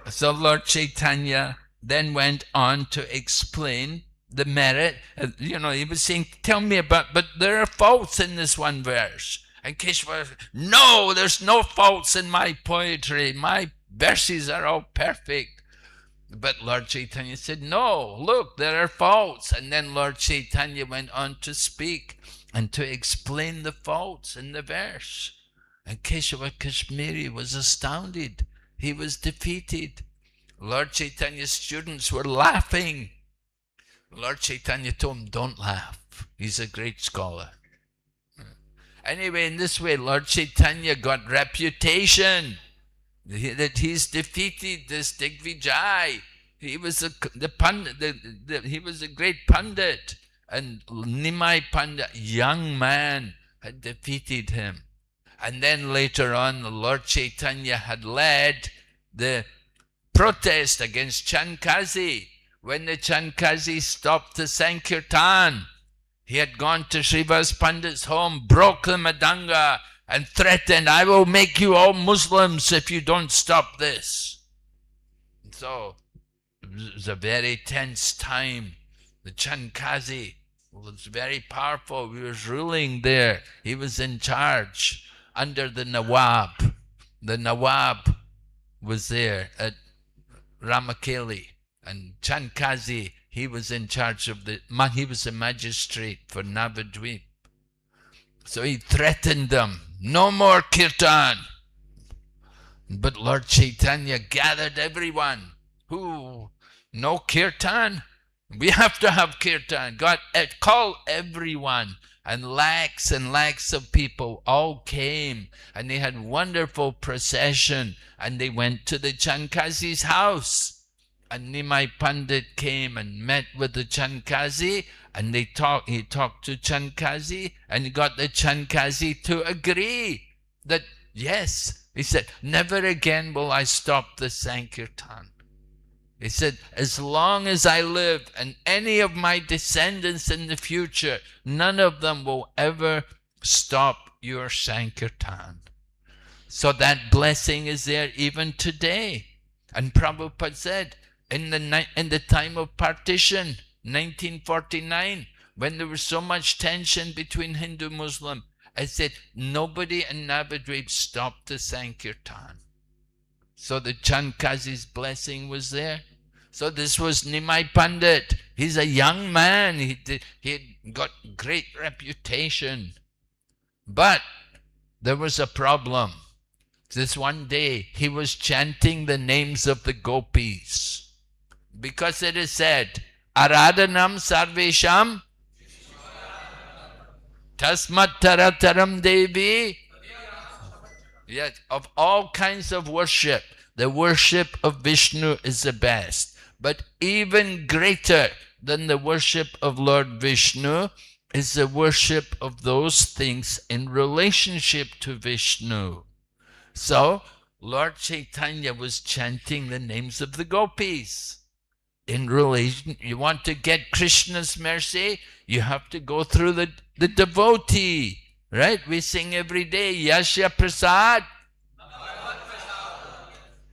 So Lord Chaitanya then went on to explain the merit. You know, he was saying, tell me about, but there are faults in this one verse. And Keshava, no, there's no faults in my poetry. My verses are all perfect. But Lord Chaitanya said, no, look, there are faults. And then Lord Chaitanya went on to speak and to explain the faults in the verse. And Keshava Kashmiri was astounded. He was defeated. Lord Chaitanya's students were laughing. Lord Chaitanya told him, don't laugh. He's a great scholar. Anyway, in this way, Lord Chaitanya got reputation. That he's defeated this Digvijay. He was he was a great pundit, and Nimai Pandit, young man, had defeated him. And then later on, the Lord Chaitanya had led the protest against Chankazi. When the Chankazi stopped the Sankirtan, he had gone to Srivas Pandit's home, broke the Madanga, and threatened, I will make you all Muslims if you don't stop this. And so it was a very tense time. The Chankazi was very powerful. He was ruling there. He was in charge under the Nawab. The Nawab was there at Ramakeli. And Chankazi, he was in charge of he was a magistrate for Navadvip. So he threatened them. No more kirtan. But Lord Chaitanya gathered everyone. No kirtan? We have to have kirtan. God, call everyone. And lakhs of people all came. And they had wonderful procession. And they went to the Chankazi's house. And Nimai Pandit came and met with the Chankazi. And he talked to Chankazi, and he got the Chankazi to agree that, yes, he said, never again will I stop the Sankirtan. He said, as long as I live and any of my descendants in the future, none of them will ever stop your Sankirtan. So that blessing is there even today. And Prabhupada said, in the time of partition, 1949, when there was so much tension between Hindu Muslim, I said, nobody in Navadvip stopped the Sankirtan. So the Chandkazi's blessing was there. So this was Nimai Pandit. He's a young man. He had got great reputation. But there was a problem. This one day, he was chanting the names of the gopis. Because it is said, Aradhanam Sarvesham Tasmat Tarataram Devi. Yes, of all kinds of worship, the worship of Vishnu is the best. But even greater than the worship of Lord Vishnu is the worship of those things in relationship to Vishnu. So, Lord Chaitanya was chanting the names of the gopis. In relation, you want to get Krishna's mercy, you have to go through the devotee. Right? We sing every day, Yasya Prasad.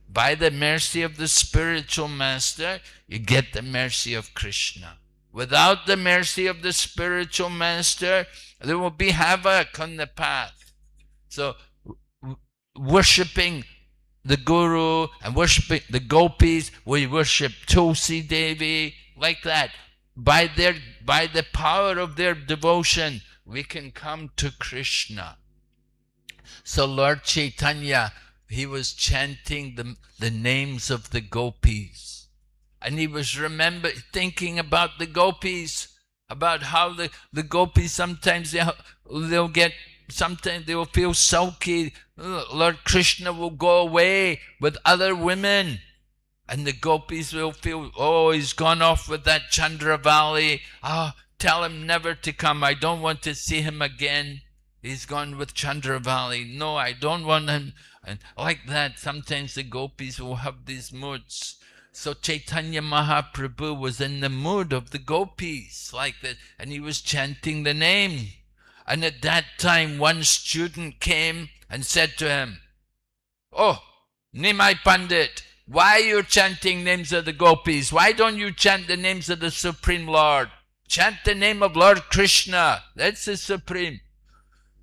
By the mercy of the spiritual master, you get the mercy of Krishna. Without the mercy of the spiritual master, there will be havoc on the path. So, worshipping the Guru and worshipping the gopis, we worship Tulsi Devi, like that. By the power of their devotion, we can come to Krishna. So Lord Chaitanya, he was chanting the names of the gopis. And he was thinking about the gopis, about how the gopis sometimes they'll get, sometimes they will feel sulky. Lord Krishna will go away with other women. And the gopis will feel, oh, he's gone off with that Chandravali. Tell him never to come. I don't want to see him again. He's gone with Chandravali. No, I don't want him. And like that, sometimes the gopis will have these moods. So Chaitanya Mahaprabhu was in the mood of the gopis, like that. And he was chanting the name. And at that time, one student came and said to him, oh, Nimai Pandit, why are you chanting names of the gopis? Why don't you chant the names of the Supreme Lord? Chant the name of Lord Krishna. That's the Supreme.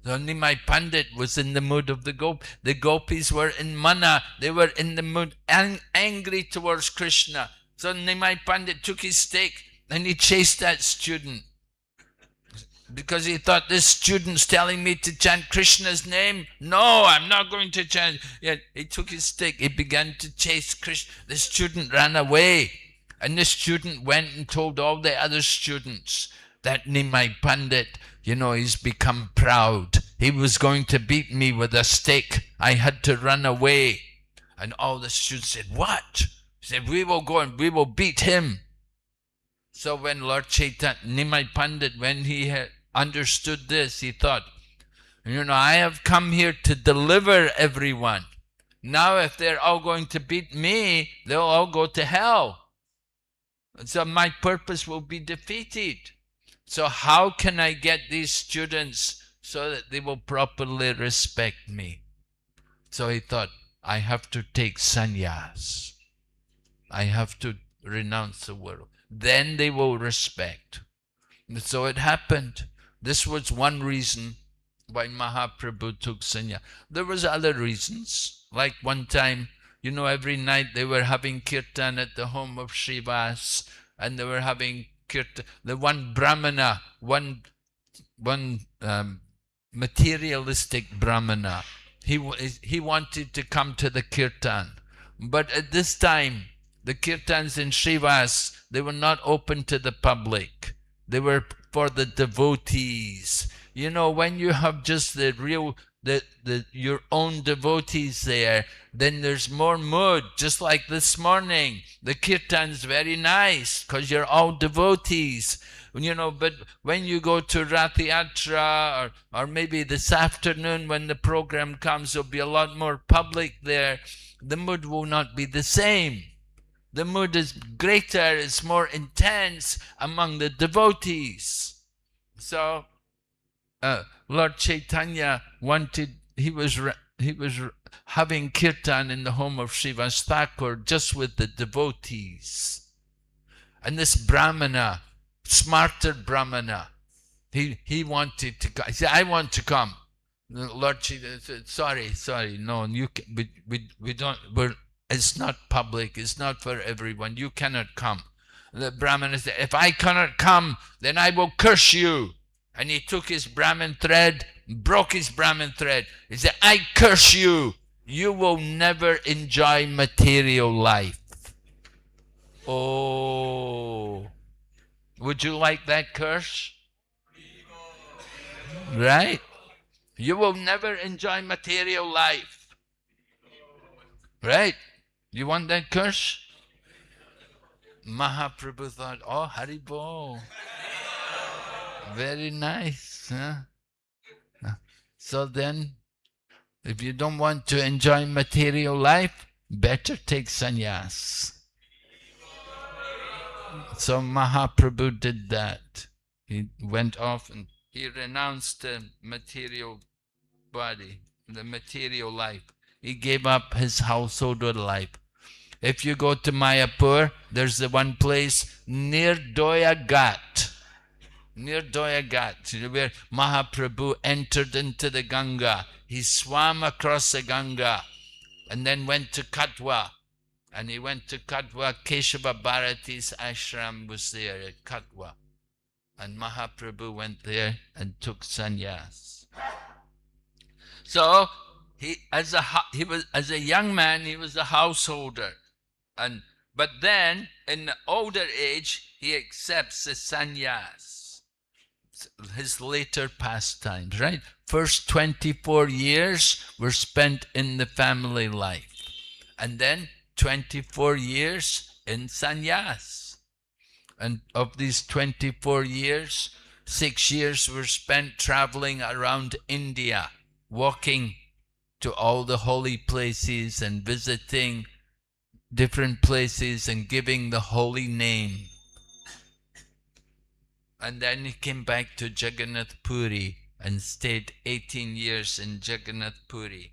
So Nimai Pandit was in the mood of the gopis. The gopis were in mana. They were in the mood, angry towards Krishna. So Nimai Pandit took his stick and he chased that student. Because he thought, this student's telling me to chant Krishna's name. No, I'm not going to chant. Yet he took his stick. He began to chase Krishna. The student ran away. And the student went and told all the other students that Nimai Pandit, he's become proud. He was going to beat me with a stick. I had to run away. And all the students said, what? He said, we will go and we will beat him. So when Lord Chaitanya, Nimai Pandit, when he had understood this, he thought, I have come here to deliver everyone. Now if they're all going to beat me, they'll all go to hell. So my purpose will be defeated. So how can I get these students so that they will properly respect me? So he thought, I have to take sannyas. I have to renounce the world. Then they will respect. And so it happened. This was one reason why Mahaprabhu took sannyas. There was other reasons. Like one time, every night they were having kirtan at the home of Srivas, and they were having kirtan. The one Brahmana, one materialistic Brahmana, he wanted to come to the kirtan. But at this time, the kirtans in Srivas, they were not open to the public. They were for the devotees. When you have just the real, your own devotees there, then there's more mood. Just like this morning, the kirtan's very nice because you're all devotees. But when you go to Rath Yatra or maybe this afternoon when the program comes, there'll be a lot more public there. The mood will not be the same. The mood is greater, it's more intense among the devotees. So Lord Chaitanya wanted, he was having kirtan in the home of Srivas Thakur just with the devotees. And this Brahmana, smarter Brahmana, he wanted to come. He said, I want to come. The Lord Chaitanya said, sorry, no, you can, we don't, it's not public, it's not for everyone, you cannot come. The Brahmana said, if I cannot come, then I will curse you. And he took his Brahmin thread, broke his Brahmin thread. He said, I curse you. You will never enjoy material life. Oh, would you like that curse? Right? You will never enjoy material life. Right? You want that curse? Mahaprabhu thought, oh, Haribol. Very nice. Huh? So then, if you don't want to enjoy material life, better take sannyas. So Mahaprabhu did that. He went off and he renounced the material body, the material life. He gave up his household life. If you go to Mayapur, there's the one place near Doya Ghat. Near Doya Ghat, where Mahaprabhu entered into the Ganga. He swam across the Ganga and then went to Katwa. And he went to Katwa. Keshava Bharati's ashram was there at Katwa. And Mahaprabhu went there and took sannyas. So as a young man, he was a householder. But then, in the older age, he accepts the sannyas. His later pastimes, right? First 24 years were spent in the family life. And then 24 years in sannyas. And of these 24 years, 6 years were spent traveling around India, walking to all the holy places and visiting different places and giving the holy name. And then he came back to Jagannath Puri and stayed 18 years in Jagannath Puri.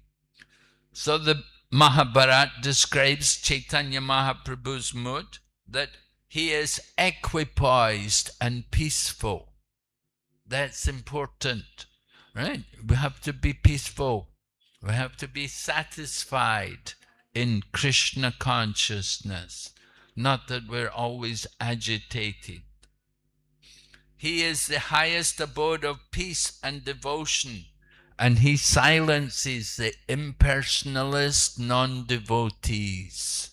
So the Mahabharata describes Chaitanya Mahaprabhu's mood, that he is equipoised and peaceful. That's important, right? We have to be peaceful. We have to be satisfied in Krishna consciousness, not that we're always agitated. He is the highest abode of peace and devotion, and he silences the impersonalist non-devotees.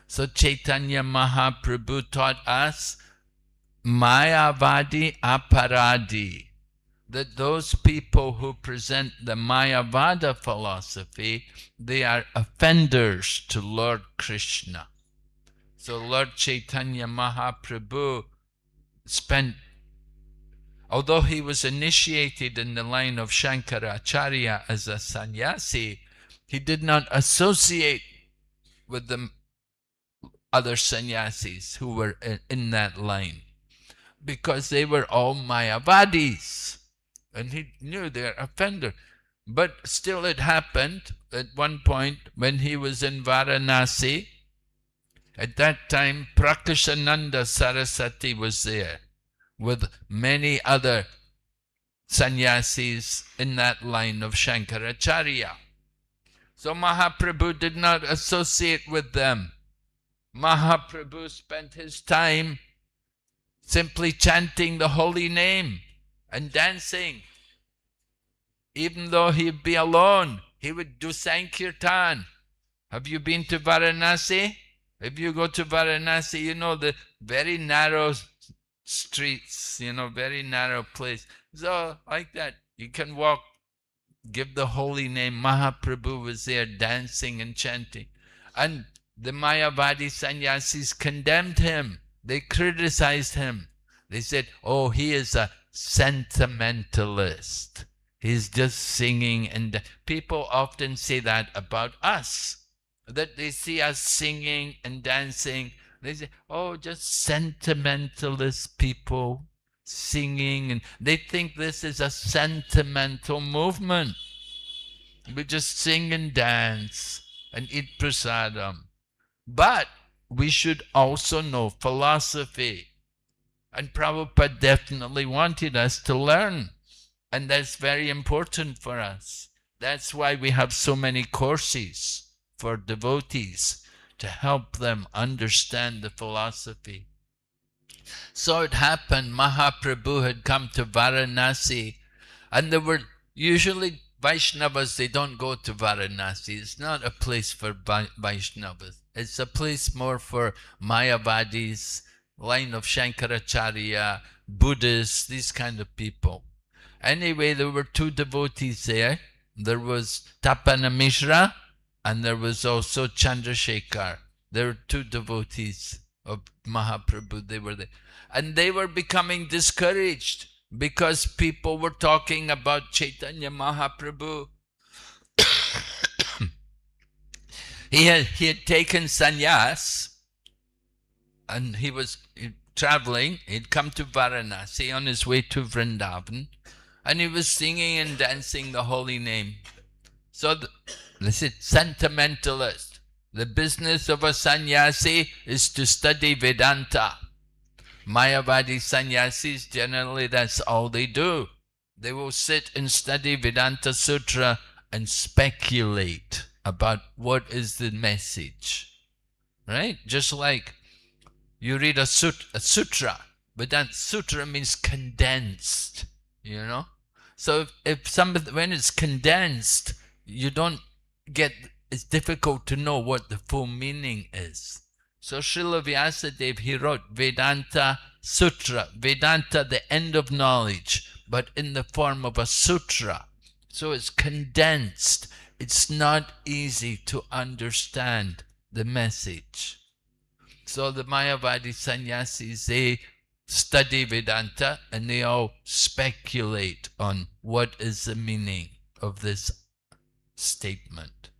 So Chaitanya Mahaprabhu taught us Mayavadi Aparadi, that those people who present the Mayavada philosophy, they are offenders to Lord Krishna. So Lord Chaitanya Mahaprabhu spent, although he was initiated in the line of Shankaracharya as a sannyasi, he did not associate with the other sannyasis who were in that line, because they were all Mayavadis, and he knew they're offenders. But still it happened at one point when he was in Varanasi. At that time, Prakashananda Saraswati was there, with many other sannyasis in that line of Shankaracharya. So Mahaprabhu did not associate with them. Mahaprabhu spent his time simply chanting the holy name and dancing. Even though he'd be alone, he would do Sankirtan. Have you been to Varanasi? If you go to Varanasi, you know the very narrow streets, very narrow place. So like that, you can walk, give the holy name. Mahaprabhu was there dancing and chanting. And the Mayavadi sannyasis condemned him. They criticized him. They said, oh, he is a sentimentalist. He's just singing. And people often say that about us. that they see us singing and dancing. They say, oh, just sentimentalist people singing, and they think this is a sentimental movement. We just sing and dance and eat prasadam. But we should also know philosophy. And Prabhupada definitely wanted us to learn. And that's very important for us. That's why we have so many courses for devotees to help them understand the philosophy. So it happened, Mahaprabhu had come to Varanasi, and there were usually Vaishnavas, they don't go to Varanasi. It's not a place for Vaishnavas. It's a place more for Mayavadis, line of Shankaracharya, Buddhists, these kind of people. Anyway, there were two devotees there. There was Tapana Mishra and there was also Chandrasekhar. There were two devotees of Mahaprabhu. They were there. And they were becoming discouraged because people were talking about Chaitanya Mahaprabhu. he had taken sannyas and he was traveling. He'd come to Varanasi on his way to Vrindavan. And he was singing and dancing the holy name. So, listen, sentimentalist. The business of a sannyasi is to study Vedanta. Mayavadi sannyasis, generally that's all they do. They will sit and study Vedanta Sutra and speculate about what is the message. Right? Just like you read a sutra, but that sutra means condensed. You know, so when it's condensed, you don't get. It's difficult to know what the full meaning is. So Srila Vyasadeva, he wrote Vedanta Sutra, Vedanta, the end of knowledge, but in the form of a sutra. So it's condensed. It's not easy to understand the message. So the Mayavadi sannyasis, they study Vedanta and they all speculate on what is the meaning of this statement.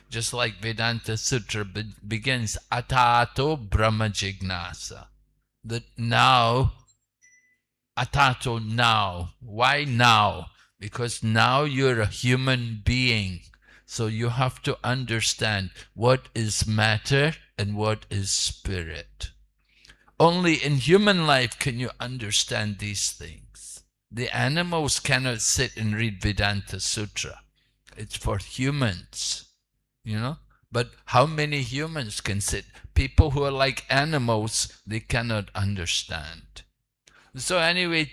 Just like Vedanta Sutra begins, Atato Brahma Jignasa. That now, Atato now. Why now? Because now you're a human being. So you have to understand what is matter and what is spirit. Only in human life can you understand these things. The animals cannot sit and read Vedanta Sutra. It's for humans, you know. But how many humans can sit? People who are like animals, they cannot understand. So anyway,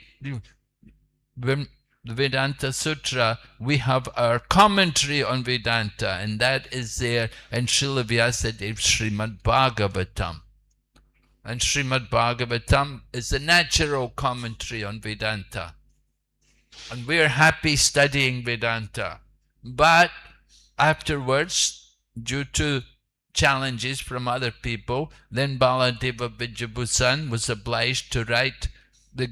when the Vedanta Sutra, we have our commentary on Vedanta, and that is there in Srila Vyasadeva's Srimad Bhagavatam. And Srimad Bhagavatam is a natural commentary on Vedanta. And we are happy studying Vedanta. But afterwards, due to challenges from other people, then Baladeva Vijayabhusan was obliged to write the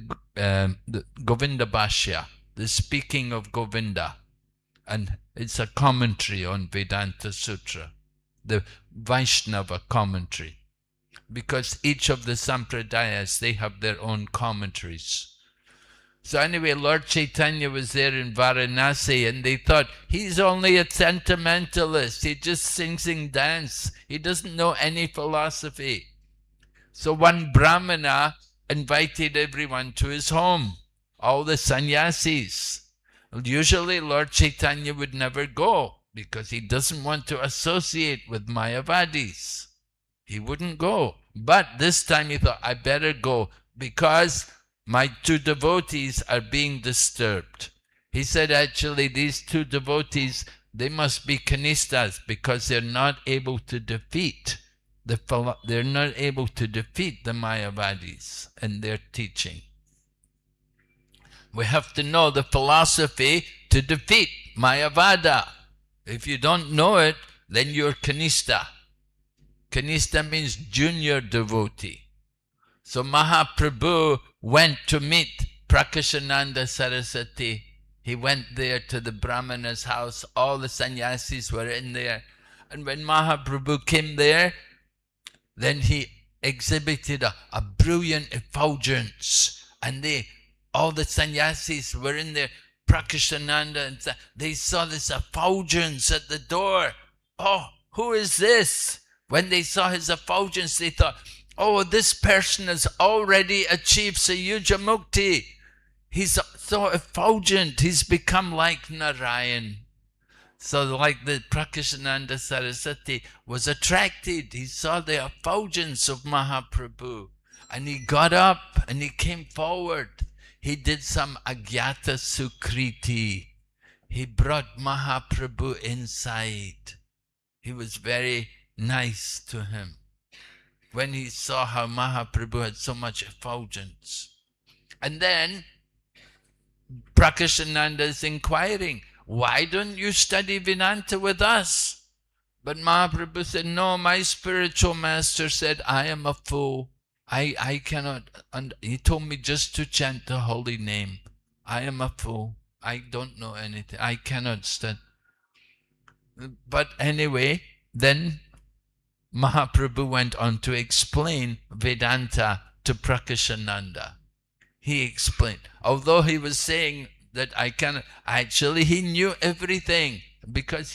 Govinda Bhashya, the speaking of Govinda. And it's a commentary on Vedanta Sutra, the Vaishnava commentary. Because each of the sampradayas, they have their own commentaries. So anyway, Lord Chaitanya was there in Varanasi and they thought, he's only a sentimentalist. He just sings and dances. He doesn't know any philosophy. So one Brahmana invited everyone to his home, all the sannyasis. Usually Lord Chaitanya would never go because he doesn't want to associate with Mayavadis. He wouldn't go. But this time he thought, I better go because my two devotees are being disturbed. He said, actually, these two devotees, they must be kanistas because they're not able to defeat the Mayavadis and their teaching. We have to know the philosophy to defeat Mayavada. If you don't know it, then you're kanista. Kanista means junior devotee. So Mahaprabhu went to meet Prakashananda Saraswati. He went there to the Brahmana's house. All the sannyasis were in there. And when Mahaprabhu came there, then he exhibited a brilliant effulgence. And all the sannyasis were in there, Prakashananda, and they saw this effulgence at the door. Oh, who is this? When they saw his effulgence, they thought, oh, this person has already achieved Sayuja Mukti. He's so effulgent, he's become like Narayan. So like the Prakashananda Saraswati was attracted. He saw the effulgence of Mahaprabhu. And he got up and he came forward. He did some Agyata Sukriti. He brought Mahaprabhu inside. He was very nice to him when he saw how Mahaprabhu had so much effulgence. And then Prakashananda is inquiring, why don't you study Vedanta with us? But Mahaprabhu said, no, my spiritual master said, I am a fool. I cannot, he told me just to chant the holy name. I am a fool. I don't know anything. I cannot study. But anyway, then Mahaprabhu went on to explain Vedanta to Prakashananda. He explained, although he was saying that I cannot, actually he knew everything, because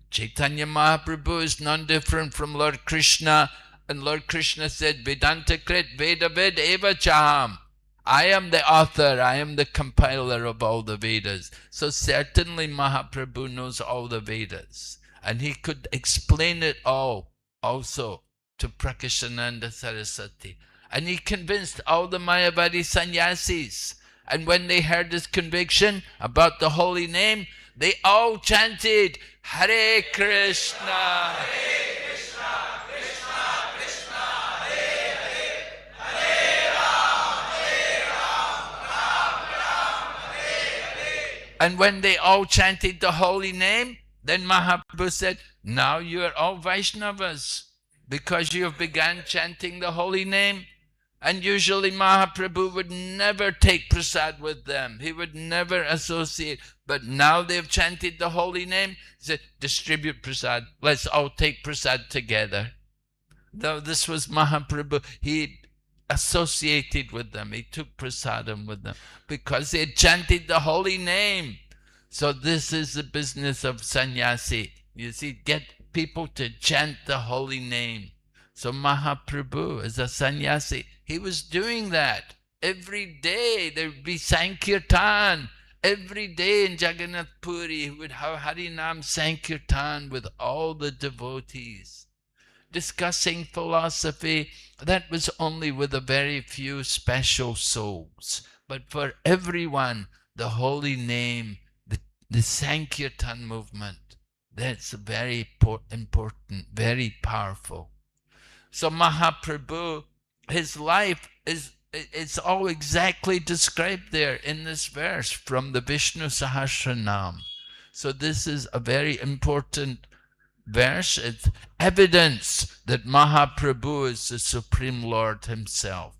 Chaitanya Mahaprabhu is non-different from Lord Krishna, and Lord Krishna said, Vedanta krit Veda Ved Eva Chaham. I am the author, I am the compiler of all the Vedas. So certainly Mahaprabhu knows all the Vedas, and he could explain it all also to Prakashananda Saraswati. And he convinced all the Mayavadi sannyasis. And when they heard his conviction about the holy name, they all chanted, Hare Krishna, Hare Krishna, Krishna Krishna, Hare Hare, Hare Ram, Ram Ram, Hare Hare. And when they all chanted the holy name, then Mahaprabhu said, now you are all Vaishnavas, because you have begun chanting the holy name. And usually Mahaprabhu would never take prasad with them. He would never associate. But now they've chanted the holy name. He said, distribute prasad. Let's all take prasad together. Though this was Mahaprabhu, he associated with them. He took prasadam with them because they had chanted the holy name. So this is the business of sannyasi. You see, get people to chant the holy name. So Mahaprabhu, as a sannyasi, he was doing that. Every day there would be Sankirtan. Every day in Jagannath Puri, he would have Harinam Sankirtan with all the devotees. Discussing philosophy, that was only with a very few special souls. But for everyone, the holy name, the Sankirtan movement, that's very important, very powerful. So Mahaprabhu, his life it's all exactly described there in this verse from the Vishnu Sahasranam. So this is a very important verse. It's evidence that Mahaprabhu is the Supreme Lord himself.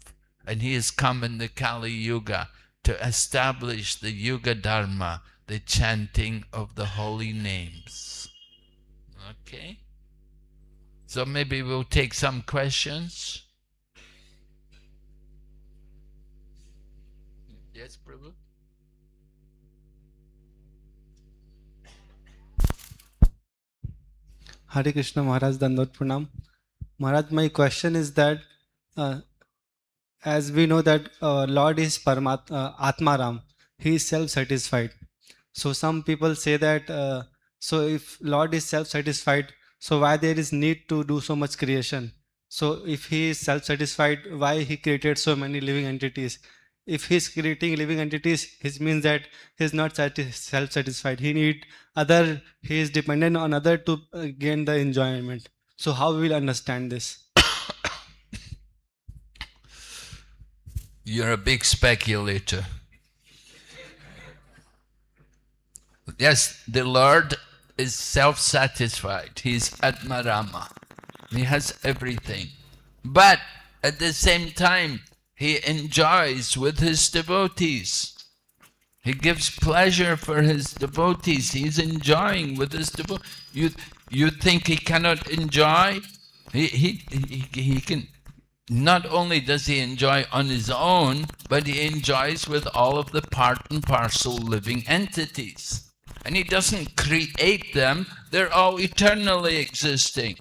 And he has come in the Kali Yuga to establish the Yuga Dharma, the chanting of the holy names. Okay? So maybe we'll take some questions. Yes, Prabhu? Hare Krishna Maharaj, Dandot Pranam. Maharaj, my question is that as we know that Lord is Atmaram, he is self-satisfied. So some people say that, so if Lord is self-satisfied, so why there is need to do so much creation? So if he is self-satisfied, why he created so many living entities? If he is creating living entities, it means that he is not self-satisfied. He is dependent on other to gain the enjoyment. So how we will understand this? You're a big speculator. Yes, the Lord is self-satisfied. He's Atmarama. He has everything. But at the same time, he enjoys with his devotees. He gives pleasure for his devotees. He's enjoying with his devotees. You think he cannot enjoy? He can. Not only does he enjoy on his own, but he enjoys with all of the part and parcel living entities. And he doesn't create them, they're all eternally existing.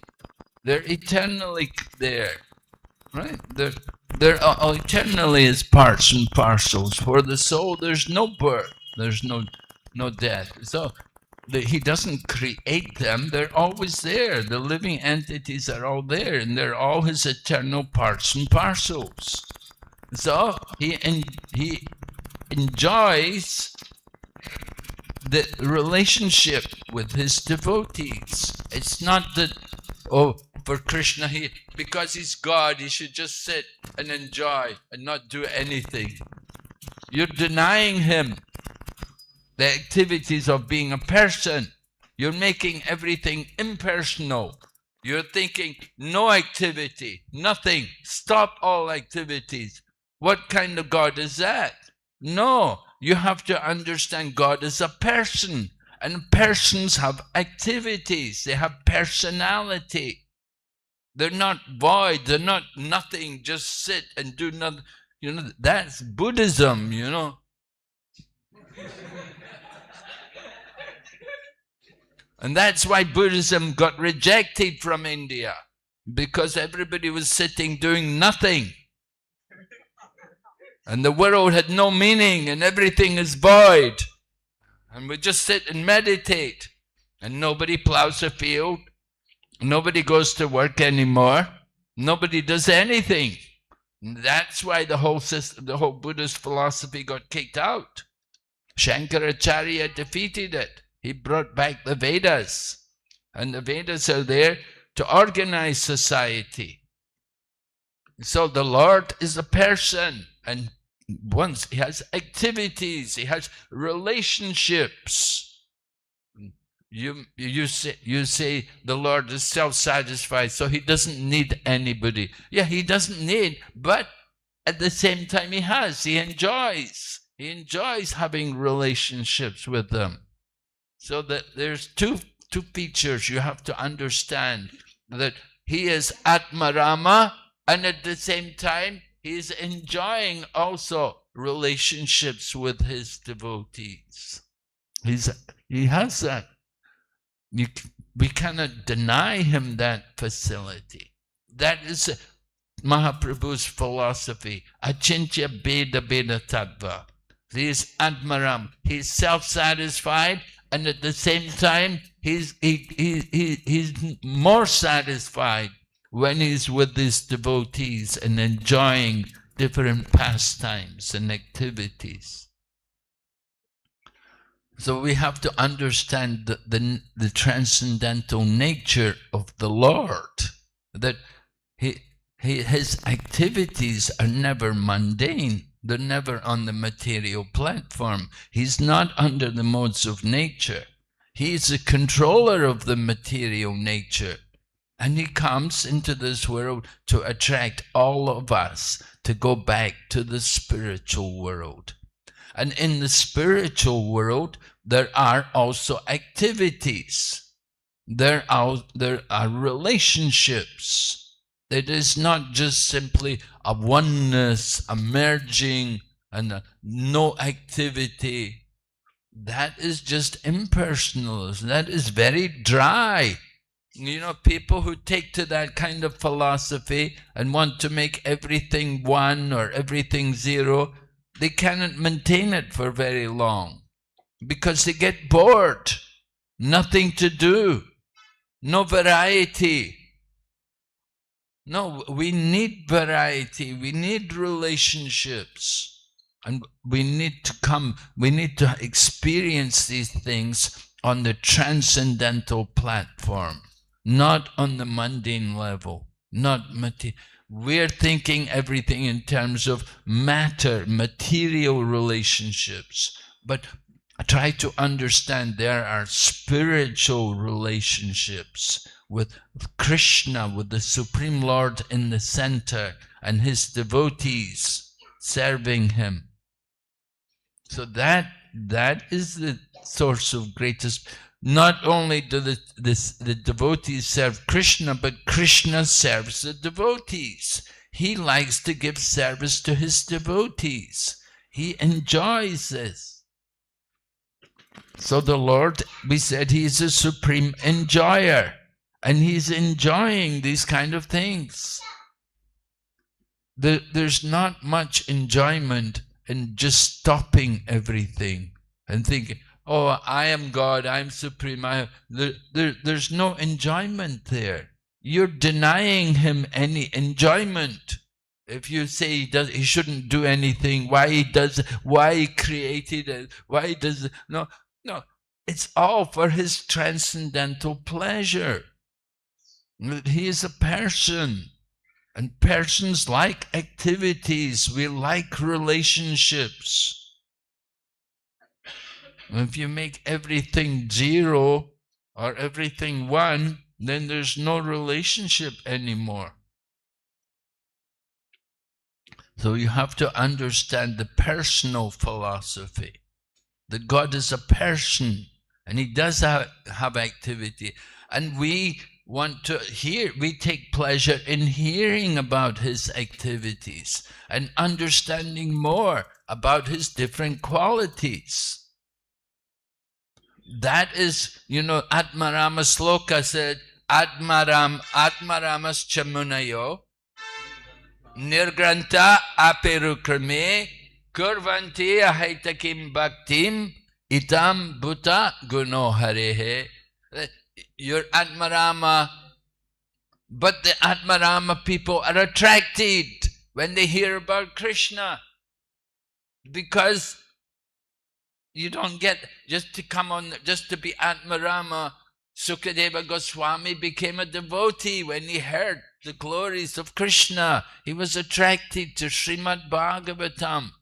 They're eternally there, right? They're all eternally as parts and parcels. For the soul, there's no birth, there's no death. So he doesn't create them, they're always there. The living entities are all there, and they're all his eternal parts and parcels. So he enjoys the relationship with his devotees. It's not that, oh, for Krishna, because he's God, he should just sit and enjoy and not do anything. You're denying him the activities of being a person. You're making everything impersonal. You're thinking no activity, nothing, stop all activities. What kind of God is that? No, you have to understand God is a person, and persons have activities, they have personality. They're not void, they're not nothing, just sit and do nothing. You know, that's Buddhism, you know. And that's why Buddhism got rejected from India, because everybody was sitting doing nothing. And the world had no meaning and everything is void. And we just sit and meditate. And nobody plows a field. Nobody goes to work anymore. Nobody does anything. And that's why the whole system, the whole Buddhist philosophy got kicked out. Shankaracharya defeated it. He brought back the Vedas. And the Vedas are there to organize society. So the Lord is a person, and once he has activities, he has relationships. You say the Lord is self-satisfied, so he doesn't need anybody. Yeah, he doesn't need, but at the same time he has. He enjoys. He enjoys having relationships with them. So that there's two features you have to understand, that he is Atmarama, and at the same time he's enjoying also relationships with his devotees. He has that. We cannot deny him that facility. That is Mahaprabhu's philosophy. Achintya Beda Beda Tattva. He is Atmaram. He's self-satisfied, and at the same time, he's more satisfied when he's with his devotees and enjoying different pastimes and activities. So we have to understand the transcendental nature of the Lord, that his activities are never mundane. They're never on the material platform. He's not under the modes of nature. He's the controller of the material nature. And he comes into this world to attract all of us to go back to the spiritual world. And in the spiritual world, there are also activities. There are relationships. It is not just simply a oneness, a merging, and no activity. That is just impersonalism. That is very dry. You know, people who take to that kind of philosophy and want to make everything one or everything zero, they cannot maintain it for very long because they get bored. Nothing to do. No variety. No, we need variety. We need relationships. And we need to experience these things on the transcendental platform, not on the mundane level, not material. We're thinking everything in terms of matter, material relationships. But try to understand there are spiritual relationships with Krishna, with the Supreme Lord in the center, and his devotees serving him. So that is the source of greatest not only do the devotees serve Krishna, but Krishna serves the devotees. He likes to give service to his devotees. He enjoys this. So the Lord, we said, he's a supreme enjoyer, and he's enjoying these kind of things. There's not much enjoyment in just stopping everything and thinking, oh, I am God, I'm supreme. There's no enjoyment there. You're denying him any enjoyment. If you say he shouldn't do anything, why he created it, why he does it. No, it's all for his transcendental pleasure. He is a person. And persons like activities, we like relationships. If you make everything 0 or everything 1, then there's no relationship anymore. So you have to understand the personal philosophy. That God is a person, and he does have activity. And we want to hear, we take pleasure in hearing about his activities and understanding more about his different qualities. That is, Atmarama Sloka said, Atmaramas Chamunayo, Nirgranta Aperukrame, Kurvanti Ahaitakim Bhaktim, Itam Bhuta Guno Harehe. Your Atmarama, but the Atmarama people are attracted when they hear about Krishna, because you don't get just to come on, just to be Atmarama. Sukadeva Goswami became a devotee when he heard the glories of Krishna. He was attracted to Srimad Bhagavatam.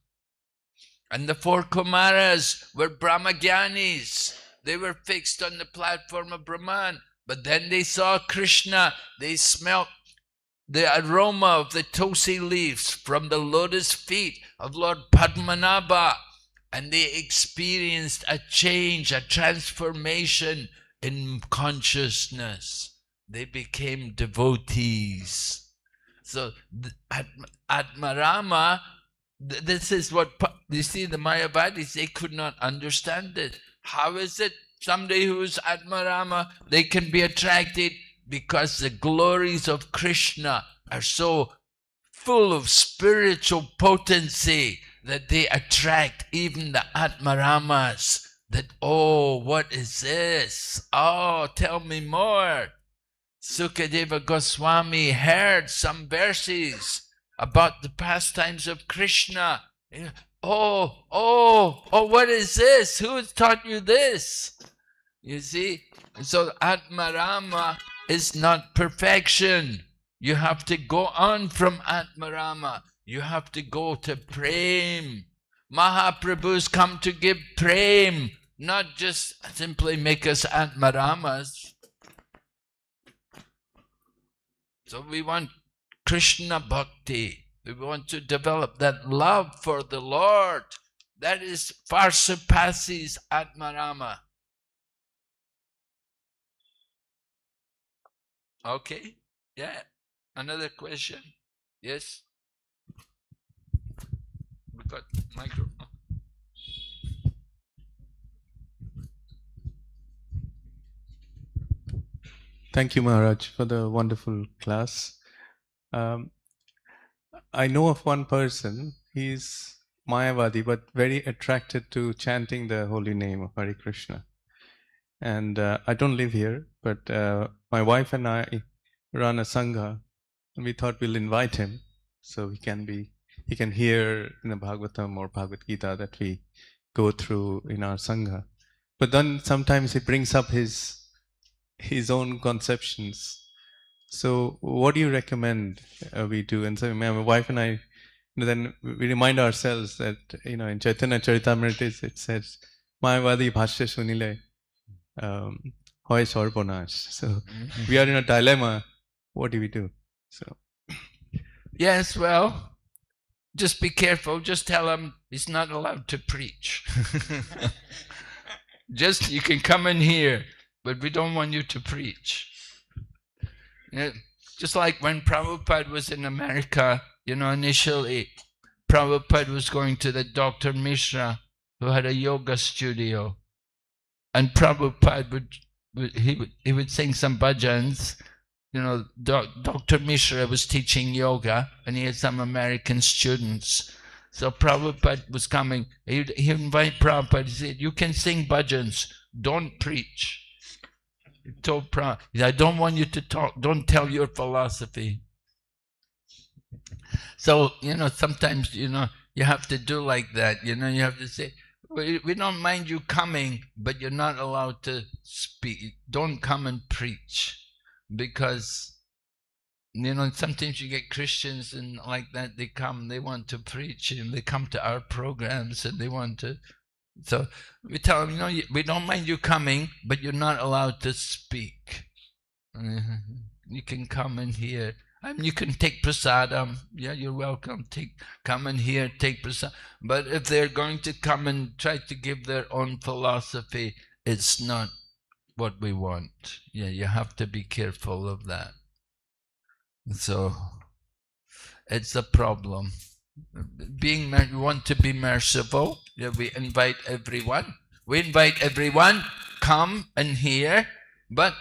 And the 4 Kumaras were Brahmagyanis. They were fixed on the platform of Brahman. But then they saw Krishna. They smelt the aroma of the tulsi leaves from the lotus feet of Lord Padmanabha. And they experienced a change, a transformation in consciousness. They became devotees. So Atmarama, this is what, you see, the Mayavadis, they could not understand it. How is it somebody who is Atmarama, they can be attracted? Because the glories of Krishna are so full of spiritual potency that they attract even the Atmaramas. That, oh, what is this? Oh, tell me more. Sukadeva Goswami heard some verses about the pastimes of Krishna. Oh, what is this? Who has taught you this? You see? So Atmarama is not perfection. You have to go on from Atmarama. You have to go to Prem. Mahaprabhu's come to give Prem, not just simply make us Atmaramas. So we want Krishna Bhakti. We want to develop that love for the Lord. That is far surpasses Atmarama. Okay? Yeah. Another question? Yes? We got microphone. Thank you, Maharaj, for the wonderful class. I know of one person, he's Mayavadi, but very attracted to chanting the holy name of Hare Krishna. And I don't live here, but my wife and I run a Sangha, and we thought we'll invite him so he can hear in the Bhagavatam or Bhagavad Gita that we go through in our Sangha. But then sometimes he brings up his own conceptions. So what do you recommend we do? And so my wife and I, then we remind ourselves that, in Chaitanya Charitamrita it says, Mayavadi bhashya sunile hoy sarvanash. So we are in a dilemma. What do we do? So yes, well, just be careful. Just tell him he's not allowed to preach. Just you can come in here, but we don't want you to preach. Yeah, just like when Prabhupada was in America, initially Prabhupada was going to the Dr. Mishra, who had a yoga studio, and Prabhupada would sing some bhajans. Dr. Mishra was teaching yoga, and he had some American students. So Prabhupada was coming. He'd invite Prabhupada. He said, "You can sing bhajans. Don't preach." He told Prabhupada, "I don't want you to talk. Don't tell your philosophy." So, sometimes, you have to do like that. You have to say, we don't mind you coming, but you're not allowed to speak. Don't come and preach. Because, sometimes you get Christians and like that, they want to preach, and they come to our programs and they want to. So we tell them, we don't mind you coming, but you're not allowed to speak. You can come in here. You can take prasadam. Yeah, you're welcome. Come in here, take prasadam. But if they're going to come and try to give their own philosophy, it's not what we want. Yeah, you have to be careful of that. So it's a problem. We want to be merciful. Yeah, we invite everyone. Come and hear, but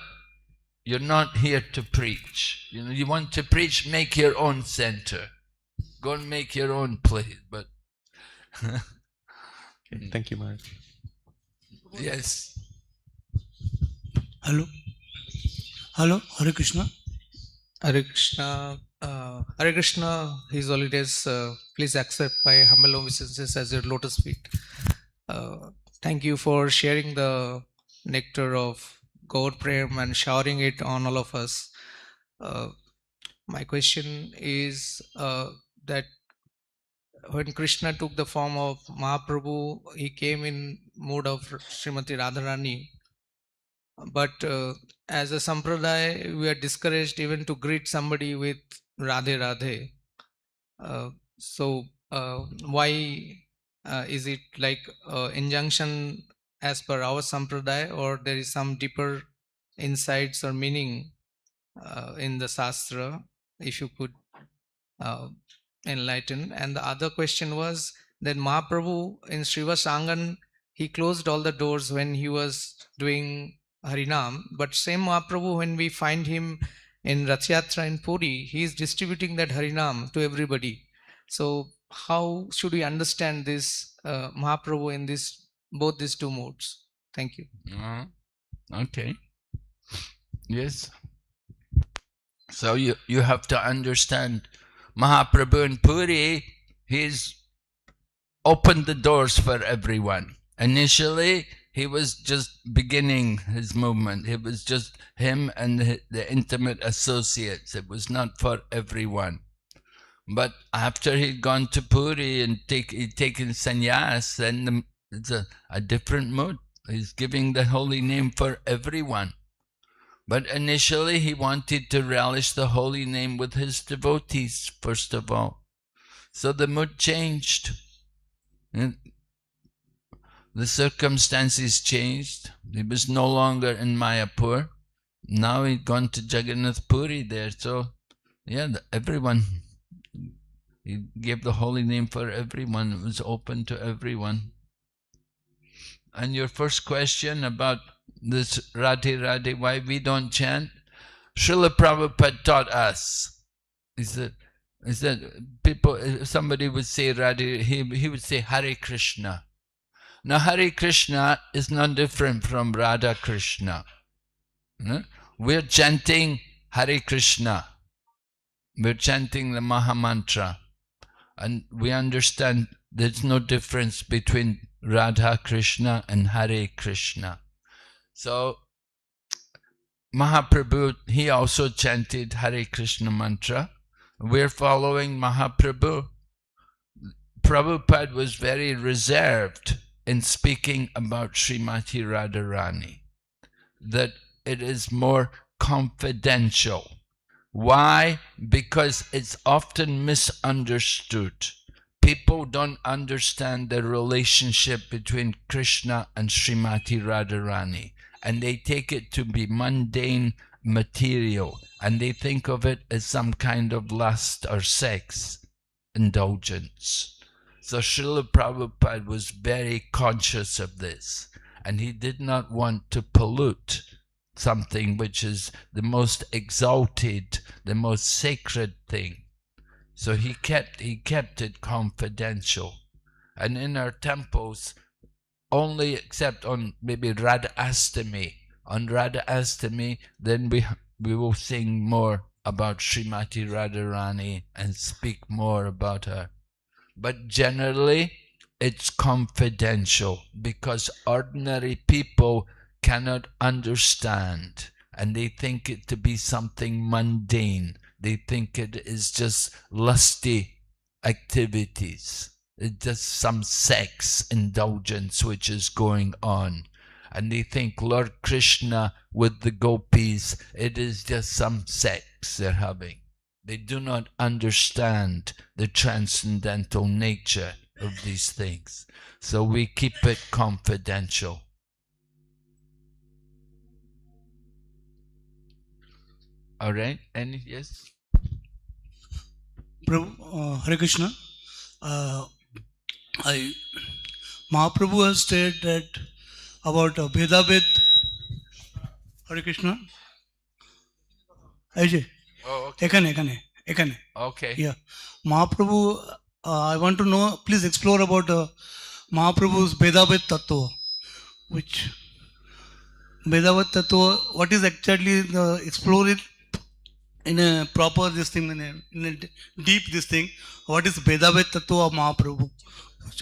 you're not here to preach. You want to preach, make your own center. Go and make your own place. But Okay, thank you, Maharaj. Yes. Hello. Hare Krishna. Hare Krishna. Hare Krishna, His Holidays, please accept my humble obeisances as your lotus feet. Thank you for sharing the nectar of Gaur Prem and showering it on all of us. My question is that when Krishna took the form of Mahaprabhu, he came in mood of Srimati Radharani. But as a sampradaya, we are discouraged even to greet somebody with Radhe Radhe. So why is it like injunction as per our sampradaya, or there is some deeper insights or meaning in the Shastra, if you could enlighten? And the other question was that Mahaprabhu in Srivas Angan, he closed all the doors when he was doing Harinam, but same Mahaprabhu, when we find him in Rath Yatra in Puri, he is distributing that Harinam to everybody. So how should we understand this Mahaprabhu in both these two modes? Thank you. Okay. Yes. So you have to understand, Mahaprabhu in Puri, he's opened the doors for everyone. Initially, he was just beginning his movement. It was just him and the intimate associates. It was not for everyone. But after he'd gone to Puri and he'd taken sannyas, then it's a different mood. He's giving the holy name for everyone. But initially he wanted to relish the holy name with his devotees, first of all. So the mood changed. The circumstances changed. He was no longer in Mayapur. Now he'd gone to Jagannath Puri there. So, yeah, everyone, he gave the holy name for everyone. It was open to everyone. And your first question about this Radhe Radhe, why we don't chant? Srila Prabhupada taught us. He said people, if somebody would say Radhe, he would say Hare Krishna. Now Hare Krishna is not different from Radha Krishna. We're chanting Hare Krishna. We're chanting the Maha Mantra. And we understand there's no difference between Radha Krishna and Hare Krishna. So Mahaprabhu, he also chanted Hare Krishna mantra. We're following Mahaprabhu. Prabhupada was very reserved in speaking about Srimati Radharani, that it is more confidential. Why? Because it's often misunderstood. people don't understand the relationship between Krishna and Srimati Radharani, and they take it to be mundane material, and they think of it as some kind of lust or sex indulgence. So Srila Prabhupada was very conscious of this, and he did not want to pollute something which is the most exalted, the most sacred thing. So he kept it confidential. And in our temples, only except on maybe Radha Astami, on Radha Astami, then we will sing more about Srimati Radharani and speak more about her. But generally, it's confidential because ordinary people cannot understand, and they think it to be something mundane. They think it is just lusty activities. It's just some sex indulgence which is going on. And they think Lord Krishna with the gopis, it is just some sex they're having. They do not understand the transcendental nature of these things. So we keep it confidential. All right? Any, yes? Prabhu, Hare Krishna. Mahaprabhu has stated that about Bhedabhed. Hare Krishna. Ajay. Oh, okay. Ekane. Okay. Yeah. Mahaprabhu, I want to know, please explore about Mahaprabhu's Bhedabhed Tattva. Which Bhedabhed Tattva, what is actually explore it in a proper this thing, in a deep this thing. What is Bhedabhed Tattva of Mahaprabhu?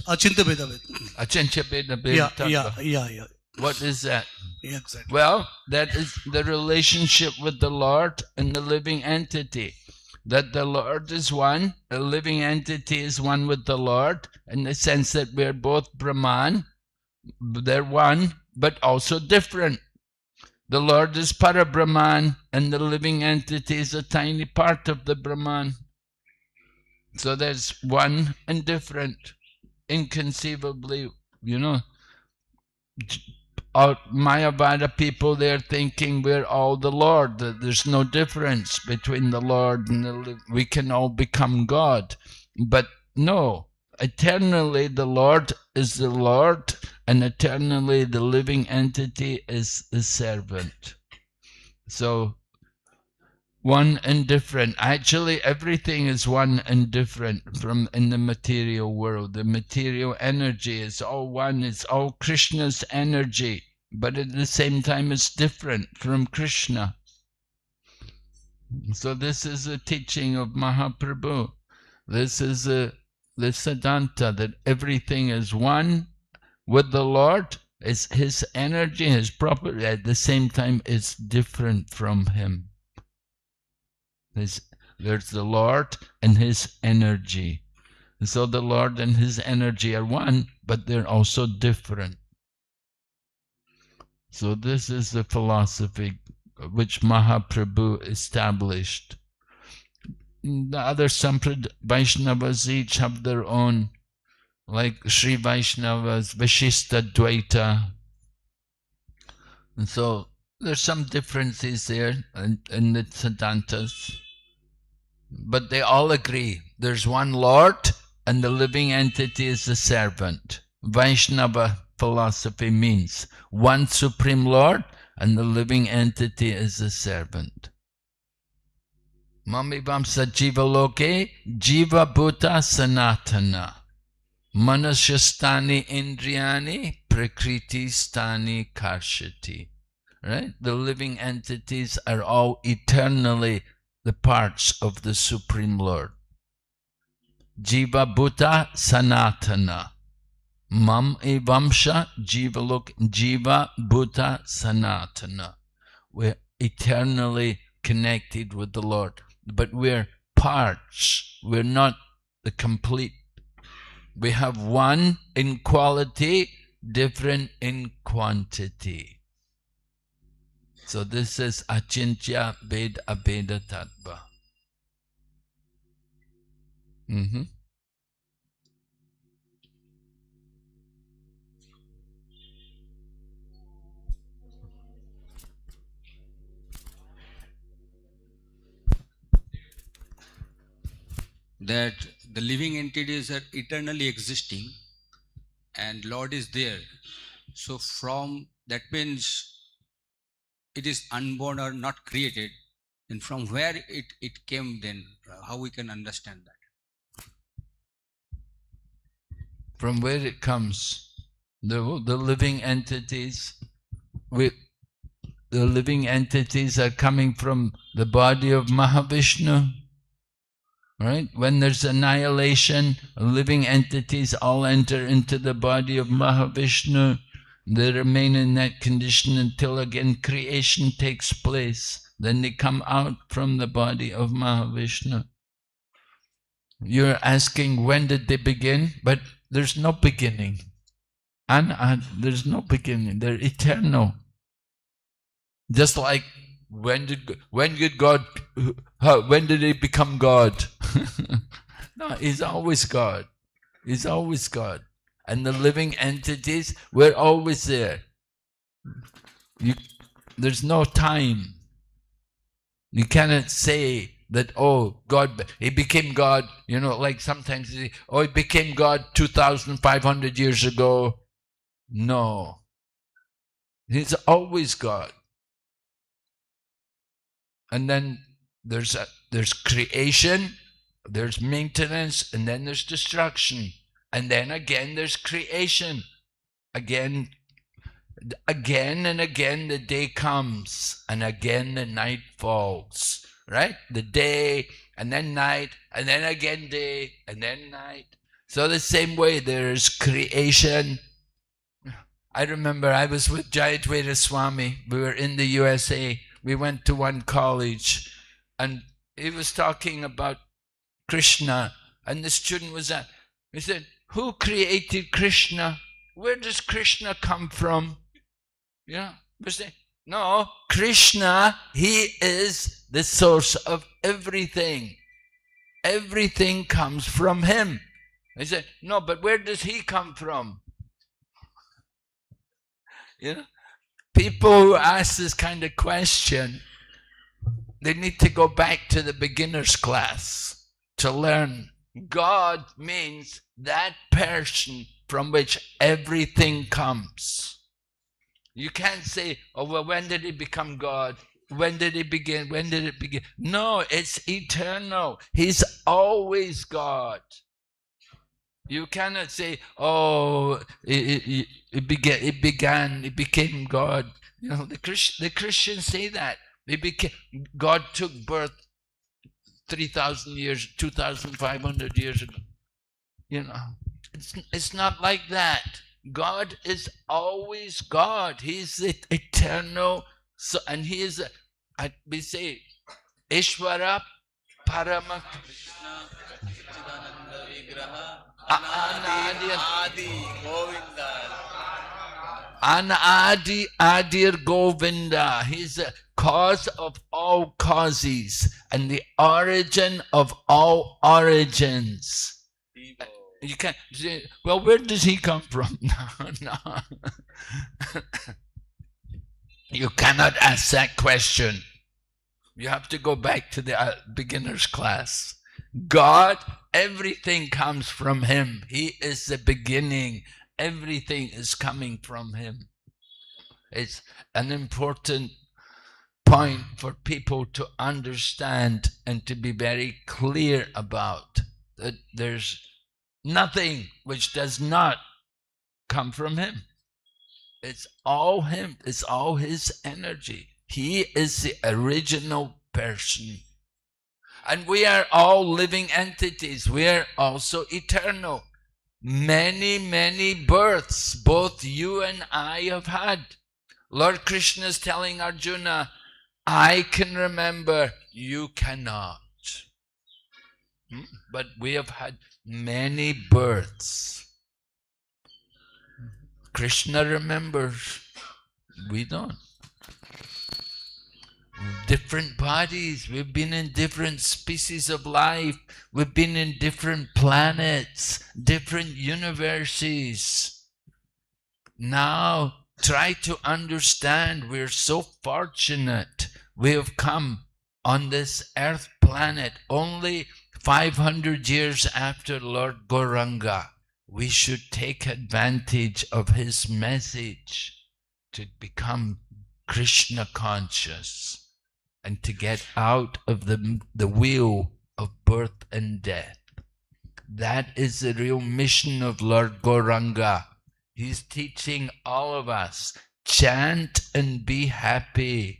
Achintya Bhedabhed. Achintya Bheda Yeah. Tattva. What is that? Yeah, exactly. Well, that is the relationship with the Lord and the living entity. That the Lord is one, the living entity is one with the Lord, in the sense that we're both Brahman, they're one, but also different. The Lord is Para-Brahman, and the living entity is a tiny part of the Brahman. So there's one and different. Inconceivably, Mayavada people, they're thinking we're all the Lord, that there's no difference between the Lord and we can all become God. But no, eternally the Lord is the Lord, and eternally the living entity is the servant. So one and different. Actually, everything is one and different from in the material world. The material energy is all one. It's all Krishna's energy, but at the same time, it's different from Krishna. So this is a teaching of Mahaprabhu. This is the Siddhanta that everything is one with the Lord. It's his energy, his property. At the same time, it's different from him. There's the Lord and his energy. And so the Lord and his energy are one, but they're also different. So this is the philosophy which Mahaprabhu established. The other Vaishnavas each have their own, like Sri Vaishnavas, Vishista Dvaita. And so there's some differences there in the Siddhantas. But they all agree there's one Lord and the living entity is the servant. Vaishnava philosophy means one Supreme Lord and the living entity is the servant. Mamivam Sajiva Loke Jiva Bhuta Sanatana Manashyastani Indriyani Prakriti Stani Karshati. Right? The living entities are all eternally the parts of the Supreme Lord. Jiva Bhuta Sanatana. Mam Evamsha Jiva Bhuta Sanatana. We're eternally connected with the Lord. But we're parts. We're not the complete. We have one in quality, different in quantity. So this is Achintya Bhed Abheda Tattva. that the living entities are eternally existing and Lord is there. So from that means it is unborn or not created. And from where it came then? How we can understand that? From where it comes, the living entities, the living entities are coming from the body of Mahavishnu. Right? When there's annihilation, living entities all enter into the body of Mahavishnu. They remain in that condition until again creation takes place. Then they come out from the body of Mahavishnu. You're asking when did they begin? But there's no beginning. There's no beginning. They're eternal. Just like when did God, when did he become God? No, he's always God. He's always God. And the living entities, we're always there. There's no time. You cannot say that, oh, God, he became God, like sometimes you say, oh, he became God 2,500 years ago. No. He's always God. And then there's creation, there's maintenance, and then there's destruction. And then again there's creation. Again and again the day comes, and again the night falls. Right? The day, and then night, and then again day, and then night. So the same way there's creation. I remember I was with Jayadvaita Swami. We were in the USA. We went to one college, and he was talking about Krishna, and the student was at. He said, who created Krishna? Where does Krishna come from? We say, no, Krishna, he is the source of everything. Everything comes from him. I said, no, but where does he come from? People who ask this kind of question, they need to go back to the beginner's class to learn. God means that person from which everything comes. You can't say, oh, well, when did he become God? When did he begin? When did it begin? No, it's eternal. He's always God. You cannot say, oh, it became God. The Christians say that. God took birth 3,000 years, 2,500 years ago. It's not like that. God is always God. He's the eternal, and he is, we say, Ishvara Parama Anadi Adir Govinda. He's the cause of all causes and the origin of all origins. You can't say, well, where does he come from? No. You cannot ask that question. You have to go back to the beginner's class. God, everything comes from him. He is the beginning. Everything is coming from him. It's an important point for people to understand and to be very clear about, that there's nothing which does not come from him. It's all him. It's all his energy. He is the original person. And we are all living entities. We are also eternal. Many, many births both you and I have had. Lord Krishna is telling Arjuna, I can remember, you cannot. But we have had many births. Krishna remembers, we don't. Different bodies, we've been in different species of life, we've been in different planets, different universes. Now, try to understand, we're so fortunate we have come on this earth planet only 500 years after Lord Gauranga, we should take advantage of his message to become Krishna conscious and to get out of the wheel of birth and death. That is the real mission of Lord Gauranga. He's teaching all of us, chant and be happy.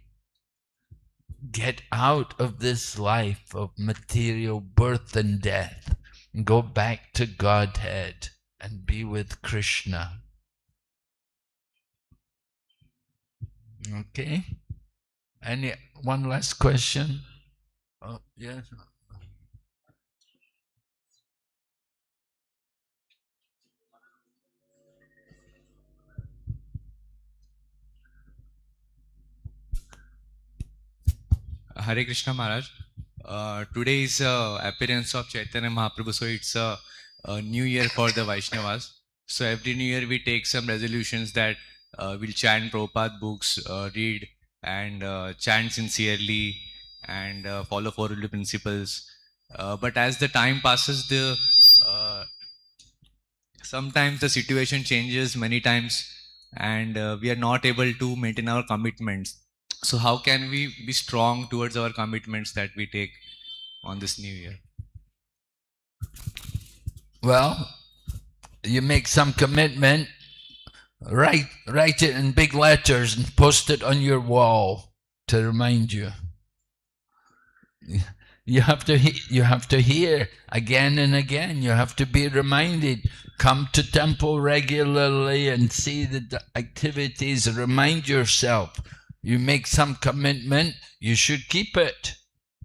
Get out of this life of material birth and death. And go back to Godhead and be with Krishna. Okay? One last question? Oh, yes. Hare Krishna Maharaj. Today is appearance of Chaitanya Mahaprabhu, so it's a new year for the Vaishnavas. So every new year we take some resolutions that we'll chant Prabhupada books, read and chant sincerely and follow four rule principles. But as the time passes, uh, sometimes the situation changes many times and we are not able to maintain our commitments. So how can we be strong towards our commitments that we take on this new year? Well, you make some commitment, write it in big letters and post it on your wall to remind you. You have to hear again and again. You have to be reminded. Come to temple regularly and see the activities. Remind yourself. You make some commitment, you should keep it.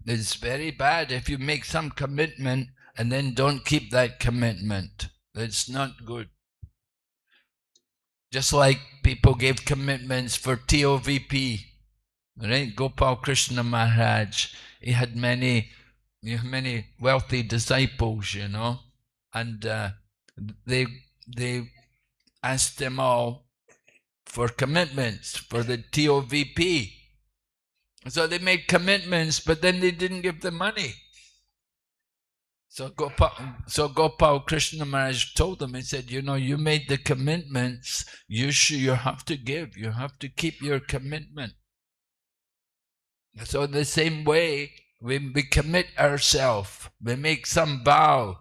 It's very bad if you make some commitment and then don't keep that commitment. It's not good. Just like people gave commitments for TOVP, right? Gopal Krishna Maharaj, he had many wealthy disciples, you know, and they asked them all for commitments for the TOVP. So they made commitments, but then they didn't give the money. So Gopal Krishna Maharaj told them, he said, you know, you made the commitments, you have to give, you have to keep your commitment. So in the same way, we commit ourselves, we make some vow,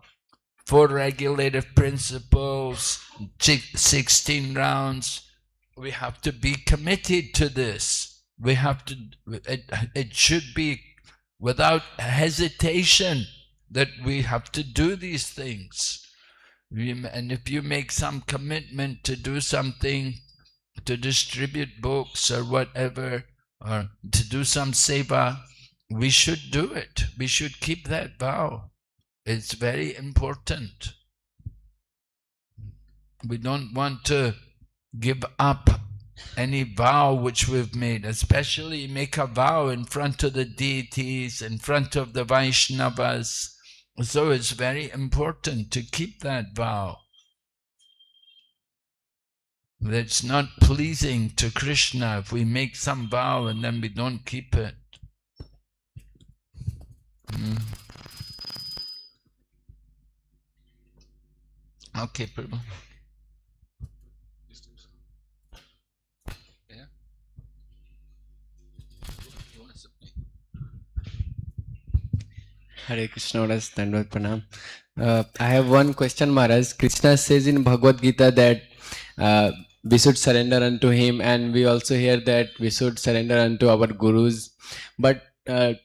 4 regulative principles, 16 rounds, we have to be committed to this. We have to, it should be without hesitation that we have to do these things. And if you make some commitment to do something, to distribute books or whatever, or to do some seva, we should do it. We should keep that vow. It's very important. We don't want to give up any vow which we've made, especially make a vow in front of the deities, in front of the Vaishnavas. So it's very important to keep that vow. It's not pleasing to Krishna if we make some vow and then we don't keep it. Okay, Prabhu. Hare Krishna Maharaj, Dandavad Pranam. I have one question, Maharaj. Krishna says in Bhagavad Gita that we should surrender unto him, and we also hear that we should surrender unto our gurus. But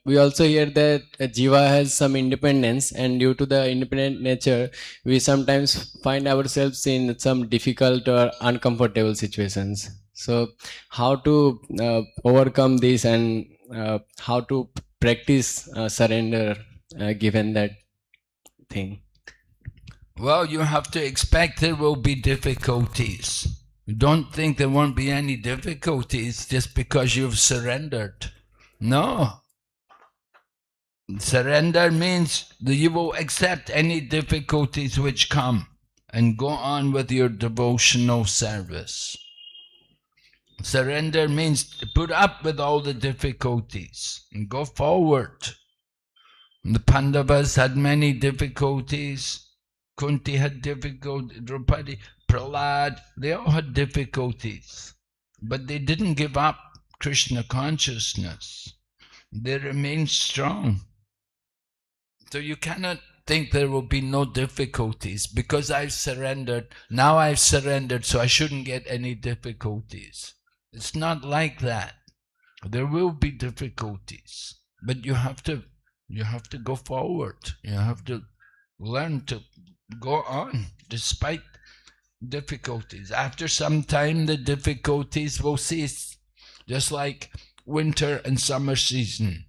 we also hear that Jiva has some independence, and due to the independent nature, we sometimes find ourselves in some difficult or uncomfortable situations. So how to overcome this, and how to practice surrender given that thing? Well, you have to expect there will be difficulties. Don't think there won't be any difficulties just because you've surrendered. No. Surrender means that you will accept any difficulties which come and go on with your devotional service. Surrender means to put up with all the difficulties and go forward. The Pandavas had many difficulties. Kunti had difficulties. Draupadi, Prahlad, they all had difficulties. But they didn't give up Krishna consciousness. They remained strong. So you cannot think there will be no difficulties because I've surrendered. Now I've surrendered, so I shouldn't get any difficulties. It's not like that. There will be difficulties, but you have to go forward. You have to learn to go on despite difficulties. After some time, the difficulties will cease, just like winter and summer season.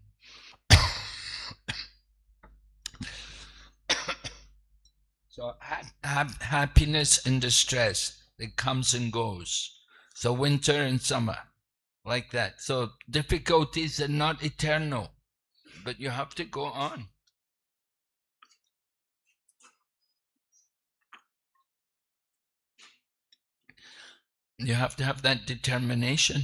So happiness and distress, it comes and goes. So winter and summer, like that. So difficulties are not eternal, but you have to go on. You have to have that determination.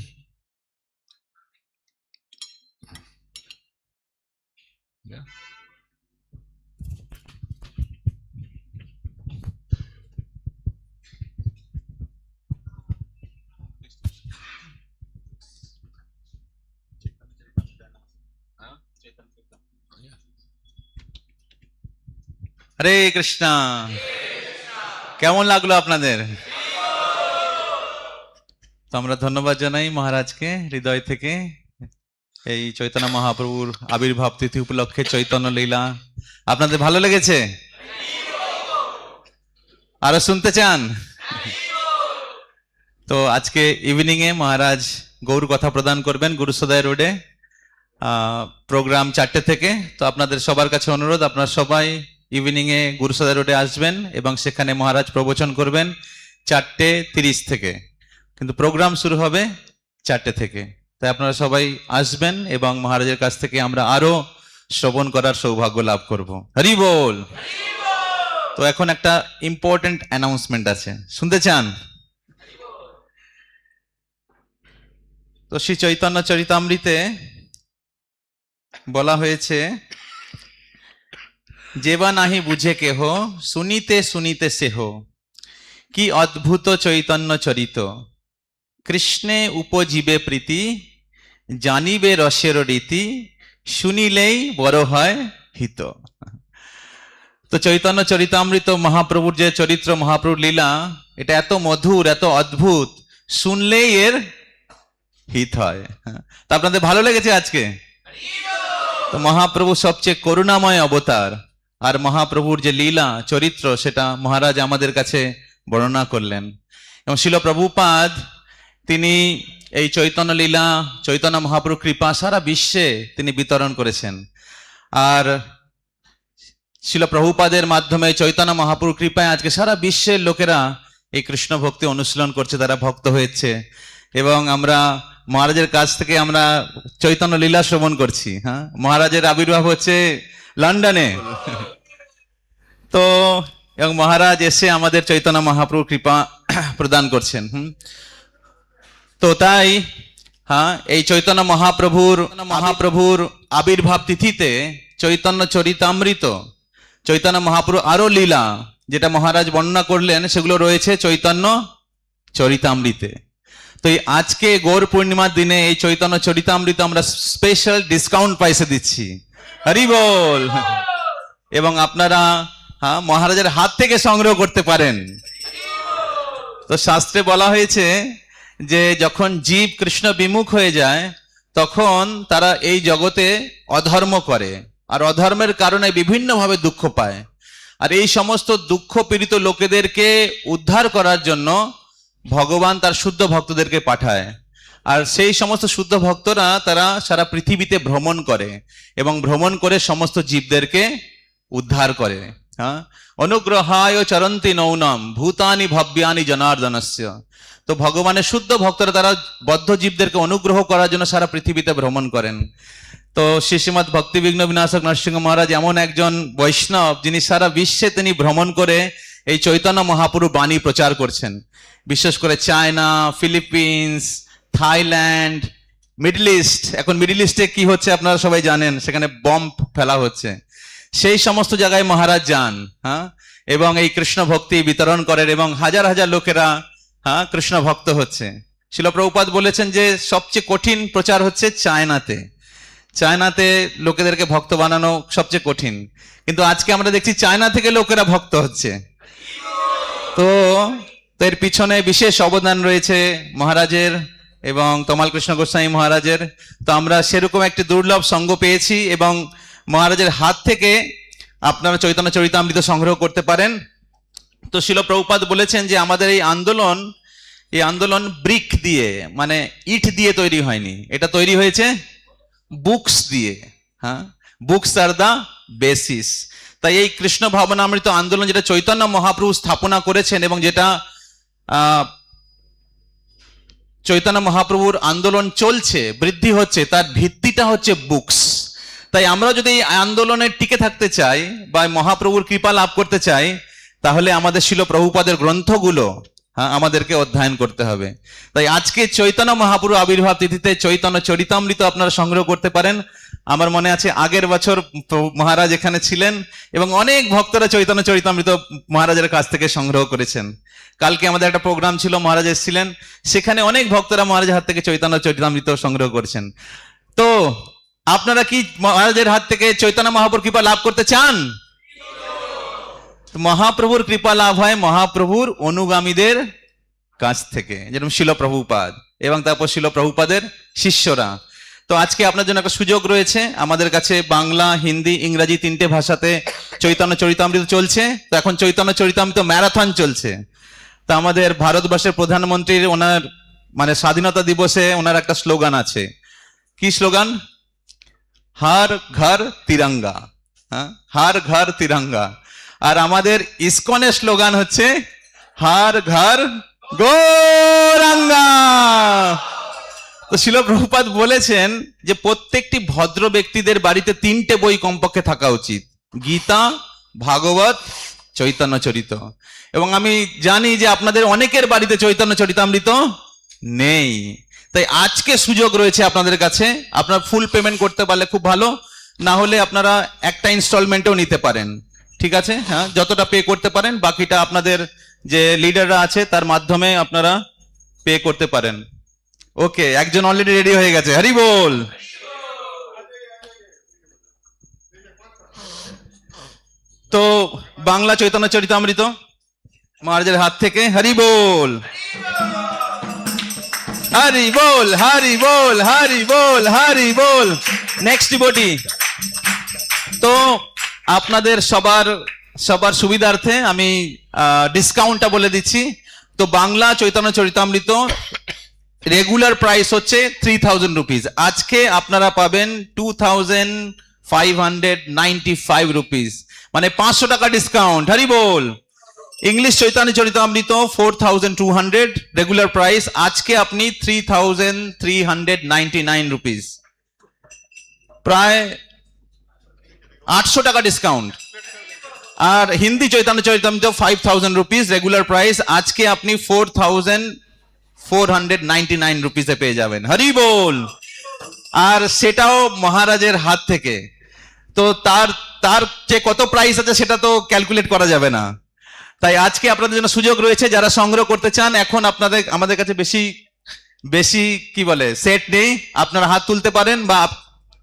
Yeah. হরে কৃষ্ণ। কেমন লাগলো আপনাদের? তো আমরা ধন্যবাদ জানাই মহারাজকে হৃদয় থেকে। এই চৈতন্য মহাপ্রভুর আবির্ভাব তিথি উপলক্ষে চৈতন্য লীলা আপনাদের ভালো লেগেছে? আরো শুনতে চান? তো আজকে ইভিনিং এ মহারাজ গৌর কথা প্রদান করবেন গুরুসদয় রোডে, প্রোগ্রাম 4টে থেকে। তো আপনাদের সবার কাছে অনুরোধ, আপনারা সবাই ইভিনিং এ গুরুসদয় রোডে আসবেন এবং সেখানে মহারাজ প্রবচন করবেন 4:30 থেকে, কিন্তু প্রোগ্রাম শুরু হবে 4টে থেকে। তাই আপনারা সবাই আসবেন এবং মহারাজের কাছ থেকে আমরা আরো শ্রবণ করার সৌভাগ্য লাভ করব। হরি বল। তো এখন একটা ইম্পর্টেন্ট অ্যানাউন্সমেন্ট আছে, শুনতে চান? তো শ্রী চৈতন্য চরিতামৃতে বলা হয়েছে, যেবা নাহি বুঝে কেহ শুনিতে শুনিতে সেহ, কি অদ্ভুত চৈতন্য চরিত, কৃষ্ণে উপজীবে প্রীতি, জানিবে রসের রীতি, শুনিলেই বড় হয় হিত। তো চৈতন্য চরিতামৃত মহাপ্রভুর যে চরিত্র, মহাপ্রভুর লীলা, এটা এত মধুর, এত অদ্ভুত, শুনলেই এর হিত হয়। তা আপনাদের ভালো লেগেছে আজকে? তো মহাপ্রভু সবচেয়ে করুণাময় অবতার, আর মহাপ্রভুর যে লীলা চরিত্র সেটা মহারাজ আমাদের কাছে বর্ণনা করলেন। এবং শিল প্রভুপাদ তিনি এই চৈতন্য লীলা, চৈতন্য মহাপ্রভুর কৃপা সারা বিশ্বে তিনি বিতরণ করেছেন। আর শিল প্রভুপাদের মাধ্যমে চৈতন্য মহাপ্রভুর কৃপায় আজকে সারা বিশ্বের লোকেরা এই কৃষ্ণ ভক্তি অনুশীলন করছে, তারা ভক্ত হয়েছে। এবং আমরা মহারাজের কাছ থেকে আমরা চৈতন্য লীলা শ্রবণ করছি। হ্যাঁ, মহারাজের আবির্ভাব হচ্ছে লন্ডনে। তো এবং মহারাজ এসে আমাদের চৈতন্য মহাপ্রভু কৃপা প্রদান করছেন। তো তাই হ্যাঁ, এই চৈতন্য মহাপ্রভুর আবির্ভাব তিথিতে চৈতন্য চরিতামৃত, চৈতন্য মহাপ্রভু আরো লীলা যেটা মহারাজ বর্ণনা করলেন সেগুলো রয়েছে চৈতন্য চরিতামৃতে। তো আজকে গৌর পূর্ণিমার দিনে এই চৈতন্য চরিতামৃত আমরা স্পেশাল ডিসকাউন্ট প্রাইসে দিচ্ছি। হরি বল। এবং আপনারা হ্যাঁ মহারাজের হাত থেকে সংগ্রহ করতে পারেন। তো শাস্ত্রে বলা হয়েছে যে যখন জীব কৃষ্ণ বিমুখ হয়ে যায় তখন তারা এই জগতে অধর্ম করে, আর অধর্মের কারণে বিভিন্নভাবে দুঃখ পায়। আর এই সমস্ত দুঃখ পীড়িত লোকেদেরকে উদ্ধার করার জন্য ভগবান তার শুদ্ধ ভক্তদেরকে পাঠায়। আর সেই সমস্ত শুদ্ধ ভক্তরা তারা সারা পৃথিবীতে ভ্রমণ করে এবং ভ্রমণ করে সমস্ত জীবদেরকে উদ্ধার করে। হ্যাঁ, অনুগ্রহায় চরন্তি নৌনম ভূতানি ভব্যানি জনার্দনস্য। তো ভগবানের শুদ্ধ ভক্তরা তারা বদ্ধ জীবদেরকে অনুগ্রহ করার জন্য সারা পৃথিবীতে ভ্রমণ করেন। তো শ্রীশ্রীমৎ ভক্তি বিঘ্ন বিনাশক নরসিংহ মহারাজ এমন একজন বৈষ্ণব যিনি সারা বিশ্বে তিনি ভ্রমণ করে এই চৈতন্য মহাপ্রভু বাণী প্রচার করছেন। বিশেষ করে China, Philippines, Thailand, middle east. এখন মিডল ইস্টে কি হচ্ছে আপনারা সবাই জানেন, সেখানে বম্ব ফেলা হচ্ছে। সেই সমস্ত জায়গায় মহারাজ যান, হ্যাঁ, এবং এই কৃষ্ণ ভক্তি বিতরণ করেন এবং হাজার হাজার লোকেরা, হ্যাঁ, কৃষ্ণ ভক্ত হচ্ছে। শিল প্রভুপাদ বলেছেন যে সবচেয়ে কঠিন প্রচার হচ্ছে চায়নাতে। চায়নাতে লোকেদেরকে ভক্ত বানানো সবচেয়ে কঠিন, কিন্তু আজকে আমরা দেখছি চায়না থেকে লোকেরা ভক্ত হচ্ছে। তো এর পিছনে বিশেষ অবদান রয়েছে মহারাজের এবং তমাল কৃষ্ণ গোস্বামী মহারাজের। তো আমরা সেরকম একটি দুর্লভ সঙ্গ পেয়েছি এবং মহারাজের হাত থেকে আপনারা চৈতন্য চরিতামৃত সংগ্রহ করতে পারেন। তো শিল প্রভুপাদ বলেছেন যে আমাদের এই আন্দোলন ব্রিক দিয়ে, মানে ইট দিয়ে তৈরি হয়নি, এটা তৈরি হয়েছে বুকস দিয়ে। হ্যাঁ, বুকস আর দা বেসিস। তাই এই কৃষ্ণ ভাবনামৃত আন্দোলন যেটা চৈতন্য মহাপ্রভু স্থাপনা করেছেন এবং যেটা চৈতন্য মহাপ্রভুর আন্দোলন চলছে, বৃদ্ধি হচ্ছে, তার ভিত্তিটা হচ্ছে বুকস। তাই আমরা যদি এই আন্দোলনে টিকে থাকতে চাই বা মহাপ্রভুর কৃপা লাভ করতে চাই, তাহলে আমাদের শিল প্রভুপাদের গ্রন্থগুলো, হ্যাঁ, আমাদেরকে অধ্যয়ন করতে হবে। তাই আজকে চৈতন্য মহাপ্রভু আবির্ভাব তিথিতে চৈতন্য চরিতামৃত আপনারা সংগ্রহ করতে পারেন। আমার মনে আছে আগের বছর মহারাজ এখানে ছিলেন এবং অনেক ভক্তরা চৈতন্য চরিতামৃত মহারাজের কাছ থেকে সংগ্রহ করেছেন। কালকে আমাদের একটা প্রোগ্রাম ছিল, মহারাজ এসেছিলেন, সেখানে অনেক ভক্তরা মহারাজের হাত থেকে চৈতন্য চরিতামৃত সংগ্রহ করেছেন। তো আপনারা কি মহারাজের হাত থেকে চৈতন্য মহাপ্রভুর কৃপা লাভ করতে চান? মহাপ্রভুর কৃপা লাভ হয় মহাপ্রভুর অনুগামীদের কাছ থেকে, যেরকম শিল প্রভুপাদ এবং তারপর শিল প্রভুপাদের শিষ্যরা। তো আজকে আপনার জন্য একটা সুযোগ রয়েছে, আমাদের কাছে বাংলা, হিন্দি, ইংরাজি 3টে ভাষাতে চৈতন্য চরিতামৃত চলছে। তো এখন চৈতন্য চরিতামৃত ম্যারাথন চলছে। তা আমাদের ভারতবর্ষের প্রধানমন্ত্রীর ওনার মানে স্বাধীনতা দিবসে ওনার একটা স্লোগান আছে। কি স্লোগান? হার ঘর তিরঙ্গা। হ্যাঁ, হার ঘর তিরঙ্গা। আর আমাদের ইসকনের স্লোগান হচ্ছে হার ঘর গৌরাঙ্গা। তো শিল প্রভুপাদ বলেছেন যে প্রত্যেকটি ভদ্র ব্যক্তিদের বাড়িতে 3টে বই কমপক্ষে থাকা উচিত, গীতা, ভাগবত, চৈতন্য চরিত। এবং আমি জানি যে আপনাদের অনেকের বাড়িতে চৈতন্য চরিতামৃত নেই। তাই আজকে সুযোগ রয়েছে আপনাদের কাছে, আপনার ফুল পেমেন্ট করতে পারলে খুব ভালো, না হলে আপনারা একটা ইনস্টলমেন্টও নিতে পারেন। ঠিক আছে, হ্যাঁ, যতটা পে করতে পারেন, বাকিটা আপনাদের যে লিডাররা আছে তার মাধ্যমে আপনারা পে করতে পারেন। ওকে, একজন অলরেডি রেডি হয়ে গেছে, হরি বল। তো বাংলা চৈতন্য চরিতামৃত মহারাজের হাত থেকে, হরি বল, হরি বল, হরি বল, হরি বল, হরি বল। Next devotee. তো আপনাদের সবার সুবিধার্থে আমি ডিসকাউন্টটা বলে দিচ্ছি। তো বাংলা চৈতন্য চরিতামৃত রেগুলার প্রাইস হচ্ছে 3000 রুপিস, আজকে আপনারা পাবেন 2595 রুপিস, মানে 500 টাকা ডিসকাউন্ট, হরি বল। English Chaitanya Charitamrita 4200 regular price, আজকে আপনি 3399 রুপিস, প্রায় 800 টাকা ডিসকাউন্ট। আর Hindi Chaitanya Charitamrita 5000 rupees regular price, আজকে আপনি 4499 রুপিসে পেয়ে যাবেন, হরি বল। আর সেটাও মহারাজের হাত থেকে। তো তার যে কত প্রাইস আছে সেটা তো ক্যালকুলেট করা যাবে না। তাই আজকে আপনাদের জন্য সুযোগ রয়েছে, যারা সংগ্রহ করতে চান, এখন আমাদের কাছে বেশি কি বলে সেট নেই, আপনারা হাত তুলতে পারেন বা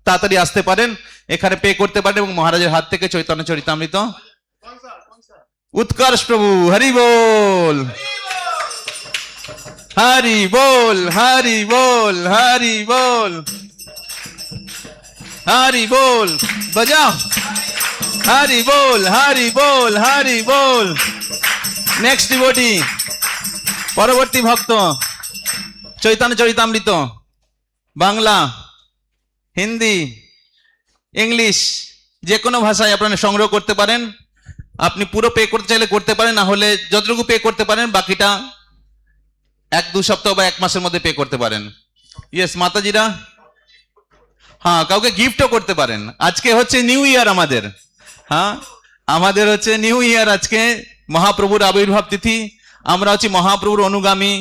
তাড়াতাড়ি আসতে পারেন, এখানে পে করতে পারেন এবং মহারাজের হাত থেকে চৈতন্য চরিতামৃত। উৎকর্ষ প্রভু, হরি বল, হরি বল, হরি বল, হরি বল, হরি বল, বাজাও, হরি বল, হরি বল, হরি বল। নেক্সট ডিভোটি, পরবর্তী ভক্ত, চৈতন্য চরিতামৃত বাংলা, হিন্দি, ইংলিশ যে কোনো ভাষায় আপনারা সংগ্রহ করতে পারেন। আপনি পুরো পে করতে চাইলে করতে পারেন, না হলে যতটুকু পে করতে পারেন বাকিটা 1-2 সপ্তাহ বা 1 মাসের মধ্যে পে করতে পারেন। ইয়েস মাতাজিরা, হ্যাঁ, কাউকে গিফটও করতে পারেন। আজকে হচ্ছে নিউ ইয়ার আমাদের, হ্যাঁ, আমাদের হচ্ছে নিউ ইয়ার, আজকে মহাপ্রভুর আবির্ভাব তিথি, আমরা হচ্ছে মহাপ্রভুর অনুগামী।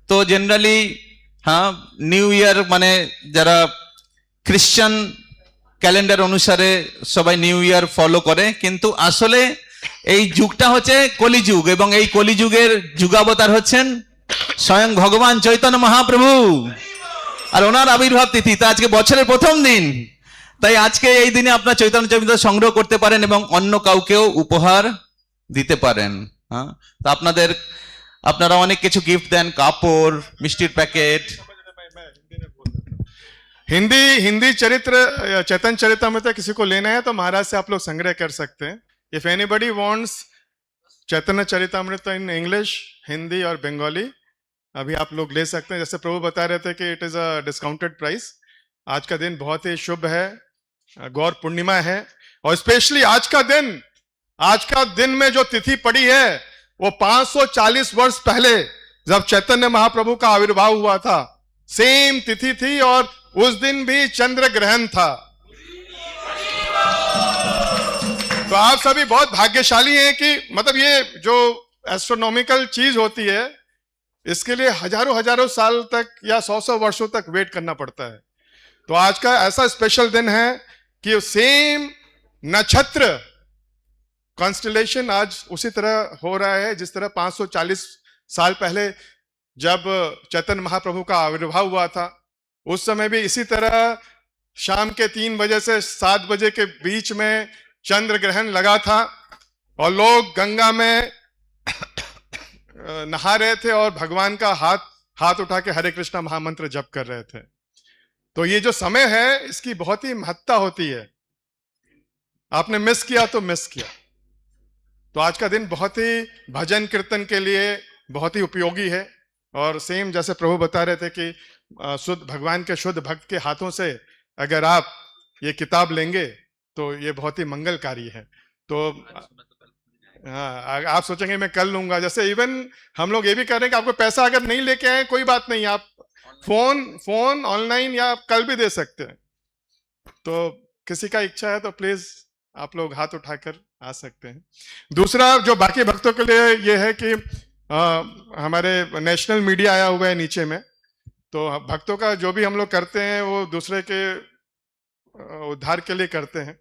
তো জেনারেলি, হ্যাঁ, নিউ ইয়ার মানে যারা ক্যালেন্ডার অনুসারে সবাই নিউ ইয়ার ফলো করে, কিন্তু আসলে এই যুগটা হচ্ছে কলিযুগ, এবং এই কলিযুগের যুগাবতার হচ্ছেন স্বয়ং ভগবান চৈতন্য মহাপ্রভু, আর ওনার আবির্ভাব তিথি তা আজকে বছরের প্রথম দিন। তাই আজকে এই দিনে আপনার চৈতন্য চরিতামৃত সংগ্রহ করতে পারেন এবং অন্য কাউকেও উপহার দিতে পারেন। হ্যাঁ, তো আপনারা অনেক কিছু গিফট দেন, কাপড়, মিষ্টির প্যাকেট। हिंदी चरित्र चैतन्य चरितामृत किसी को लेना है तो महाराज से आप लोग संग्रह कर सकते हैं। If anybody wants Chaitanya Charitamrita in English, Hindi और बंगाली, अभी आप लोग ले सकते हैं। जैसे प्रभु बता रहे थे कि it is a discounted price. आज का दिन बहुत ही शुभ है, गौर पूर्णिमा है, और स्पेशली आज का दिन में जो तिथि पड़ी है वो 540 वर्ष पहले जब चैतन्य महाप्रभु का आविर्भाव हुआ था, सेम तिथि थी, और उस दिन भी चंद्र ग्रहण था। तो आप सभी बहुत भाग्यशाली हैं कि मतलब ये जो एस्ट्रोनॉमिकल चीज होती है इसके लिए हजारों साल तक या 100 वर्षों तक वेट करना पड़ता है। तो आज का ऐसा स्पेशल दिन है कि सेम नक्षत्र कॉन्स्टलेशन आज उसी तरह हो रहा है जिस तरह 540 साल पहले जब चैतन्य महाप्रभु का आविर्भाव हुआ था। उस समय भी इसी तरह शाम के 3 बजे से 7 बजे के बीच में चंद्र ग्रहण लगा था, और लोग गंगा में नहा रहे थे और भगवान का हाथ उठा के हरे कृष्णा महामंत्र जप कर रहे थे। तो ये जो समय है इसकी बहुत ही महत्ता होती है। आपने मिस किया तो मिस किया। तो आज का दिन बहुत ही भजन कीर्तन के लिए बहुत ही उपयोगी है, और सेम जैसे प्रभु बता रहे थे कि शुद्ध भगवान के शुद्ध भक्त के हाथों से अगर आप ये किताब लेंगे तो ये बहुत ही मंगलकारी है। तो हाँ, आप सोचेंगे मैं कल लूंगा, जैसे इवन हम लोग ये भी कर रहे हैं कि आपको पैसा अगर नहीं लेके आए कोई बात नहीं, आप फोन ऑनलाइन या कल भी दे सकते हैं। तो किसी का इच्छा है तो प्लीज आप लोग हाथ उठाकर आ सकते हैं। दूसरा जो बाकी भक्तों के लिए ये है कि हमारे नेशनल मीडिया आया हुआ है नीचे में, तो भक्तों का जो भी हम लोग करते हैं वो दूसरे के उद्धार के लिए करते हैं।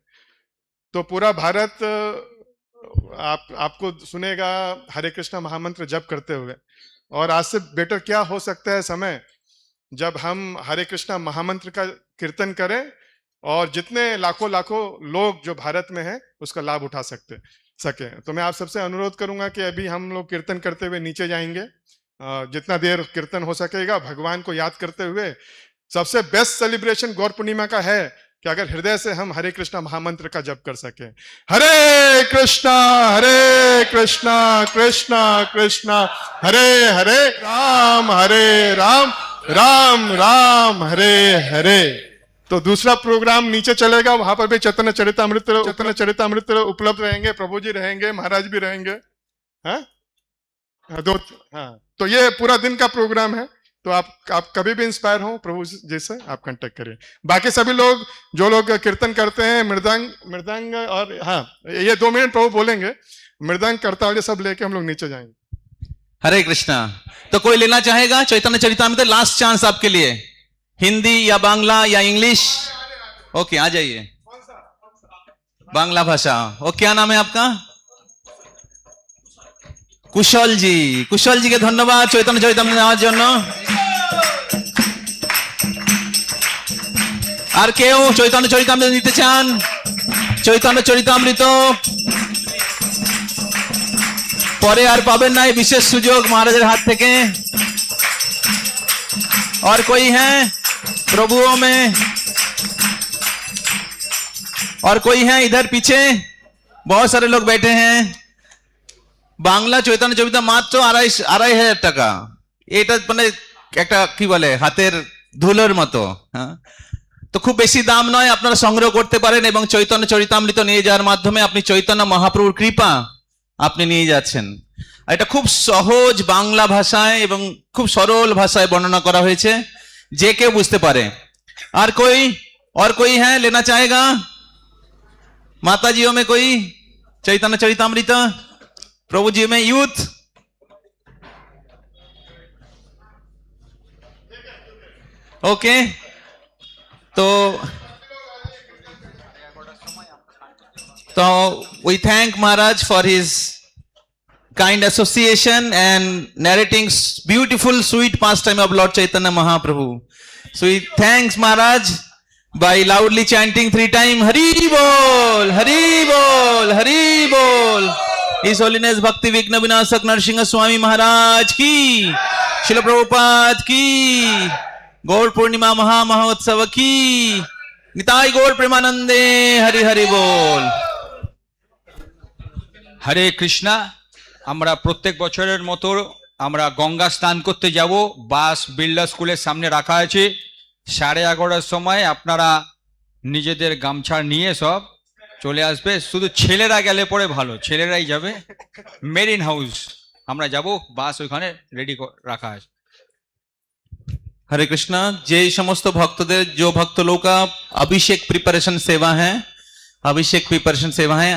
तो पूरा भारत आपको सुनेगा हरे कृष्णा महामंत्र जप करते हुए, और आज से बेटर क्या हो सकता है समय जब हम हरे कृष्णा महामंत्र का कीर्तन करें और जितने लाखों लोग जो भारत में हैं उसका लाभ उठा सके। तो मैं आप सबसे अनुरोध करूंगा कि अभी हम लोग कीर्तन करते हुए नीचे जाएंगे, जितना देर कीर्तन हो सकेगा भगवान को याद करते हुए। सबसे बेस्ट सेलिब्रेशन गौर पूर्णिमा का है कि अगर हृदय से हम हरे कृष्णा महामंत्र का जप कर सके। हरे कृष्णा कृष्णा कृष्णा हरे हरे, राम राम राम हरे हरे। तो दूसरा प्रोग्राम नीचे चलेगा, वहां पर भी चैतन्य चरितामृत उपलब्ध रहेंगे, प्रभु जी रहेंगे, महाराज भी रहेंगे। हाँ, तो ये पूरा दिन का प्रोग्राम है। तो आप कभी भी इंस्पायर हो प्रभु जी से आप कांटेक्ट करिए। बाकी सभी लोग जो लोग कीर्तन करते हैं, मृदंग और हाँ, ये 2 मिनट प्रभु बोलेंगे, मृदंग करताल सब लेके हम लोग नीचे जाएंगे। हरे कृष्णा। तो कोई लेना चाहेगा चैतन्य चरितामृत? लास्ट चांस आपके लिए, हिंदी या बांग्ला या इंग्लिश? ओके, आ जाइए। बांग्ला भाषा। और क्या नाम है आपका? कुशल जी के धन्यवाद चैतन्य चरितामृत নেওয়ার জন্য। আর কেউ চৈতন্য চরিতামৃত নিতে চান? চৈতন্য চরিতামৃত পরে আর পাবেন না, এই বিশেষ সুযোগ মহারাজের হাত থেকে। और कोई है प्रभुओं में? और कोई है इधर पीछे? बहुत सारे लोग बैठे हैं। বাংলা চৈতন্য চরিতা মাত্র 2,500 টাকা। এটা মানে একটা কি বলে হাতের ধুলোর মতো। হ্যাঁ, তো খুব বেশি দাম নয়, আপনারা সংগ্রহ করতে পারেন এবং চৈতন্য চরিতামৃত নিয়ে যাওয়ার মাধ্যমে আপনি চৈতন্য মহাপ্রভুর কৃপা আপনি নিয়ে যাচ্ছেন। এটা খুব সহজ বাংলা ভাষায় এবং খুব সরল ভাষায় বর্ণনা করা হয়েছে, যে কেউ বুঝতে পারে। আর कोई है लेना चाहेगा? माताजियों में कोई चैतन्य चरितामृत? प्रभु जी में यूथ? ओके, तो So we thank Maharaj for his kind association and narrating beautiful sweet pastime of Lord Chaitanya Mahaprabhu. So we thanks Maharaj by loudly chanting 3 times Hari Bol, Hari Bol, Hari Bol. His Holiness Bhakti Vigna Vinasak Narsingha Swami Maharaj ki, Srila Prabhupada ki, Gaur Purnima Maha Mahotsava ki, Nitai Gaur Premanande, Hari Hari Bol. হরে কৃষ্ণা। আমরা প্রত্যেক বছরের মতো আমরা গঙ্গা স্নান করতে যাব। বাস বিড়লা স্কুলের সামনে রাখা আছে। 11:30 সময় আপনারা নিজেদের গামছা নিয়ে সব চলে আসবে। শুধু ছেলেরা গেলে পরে ভালো, ছেলেরাই যাবে। মেরিন হাউস আমরা যাব, বাস ওইখানে রেডি রাখা আছে। हरे कृष्णा। जय समस्त भक्तों जो भक्त लोग का अभिषेक प्रिपरेशन सेवा है, अभिषेक प्रिपरेशन सेवा है।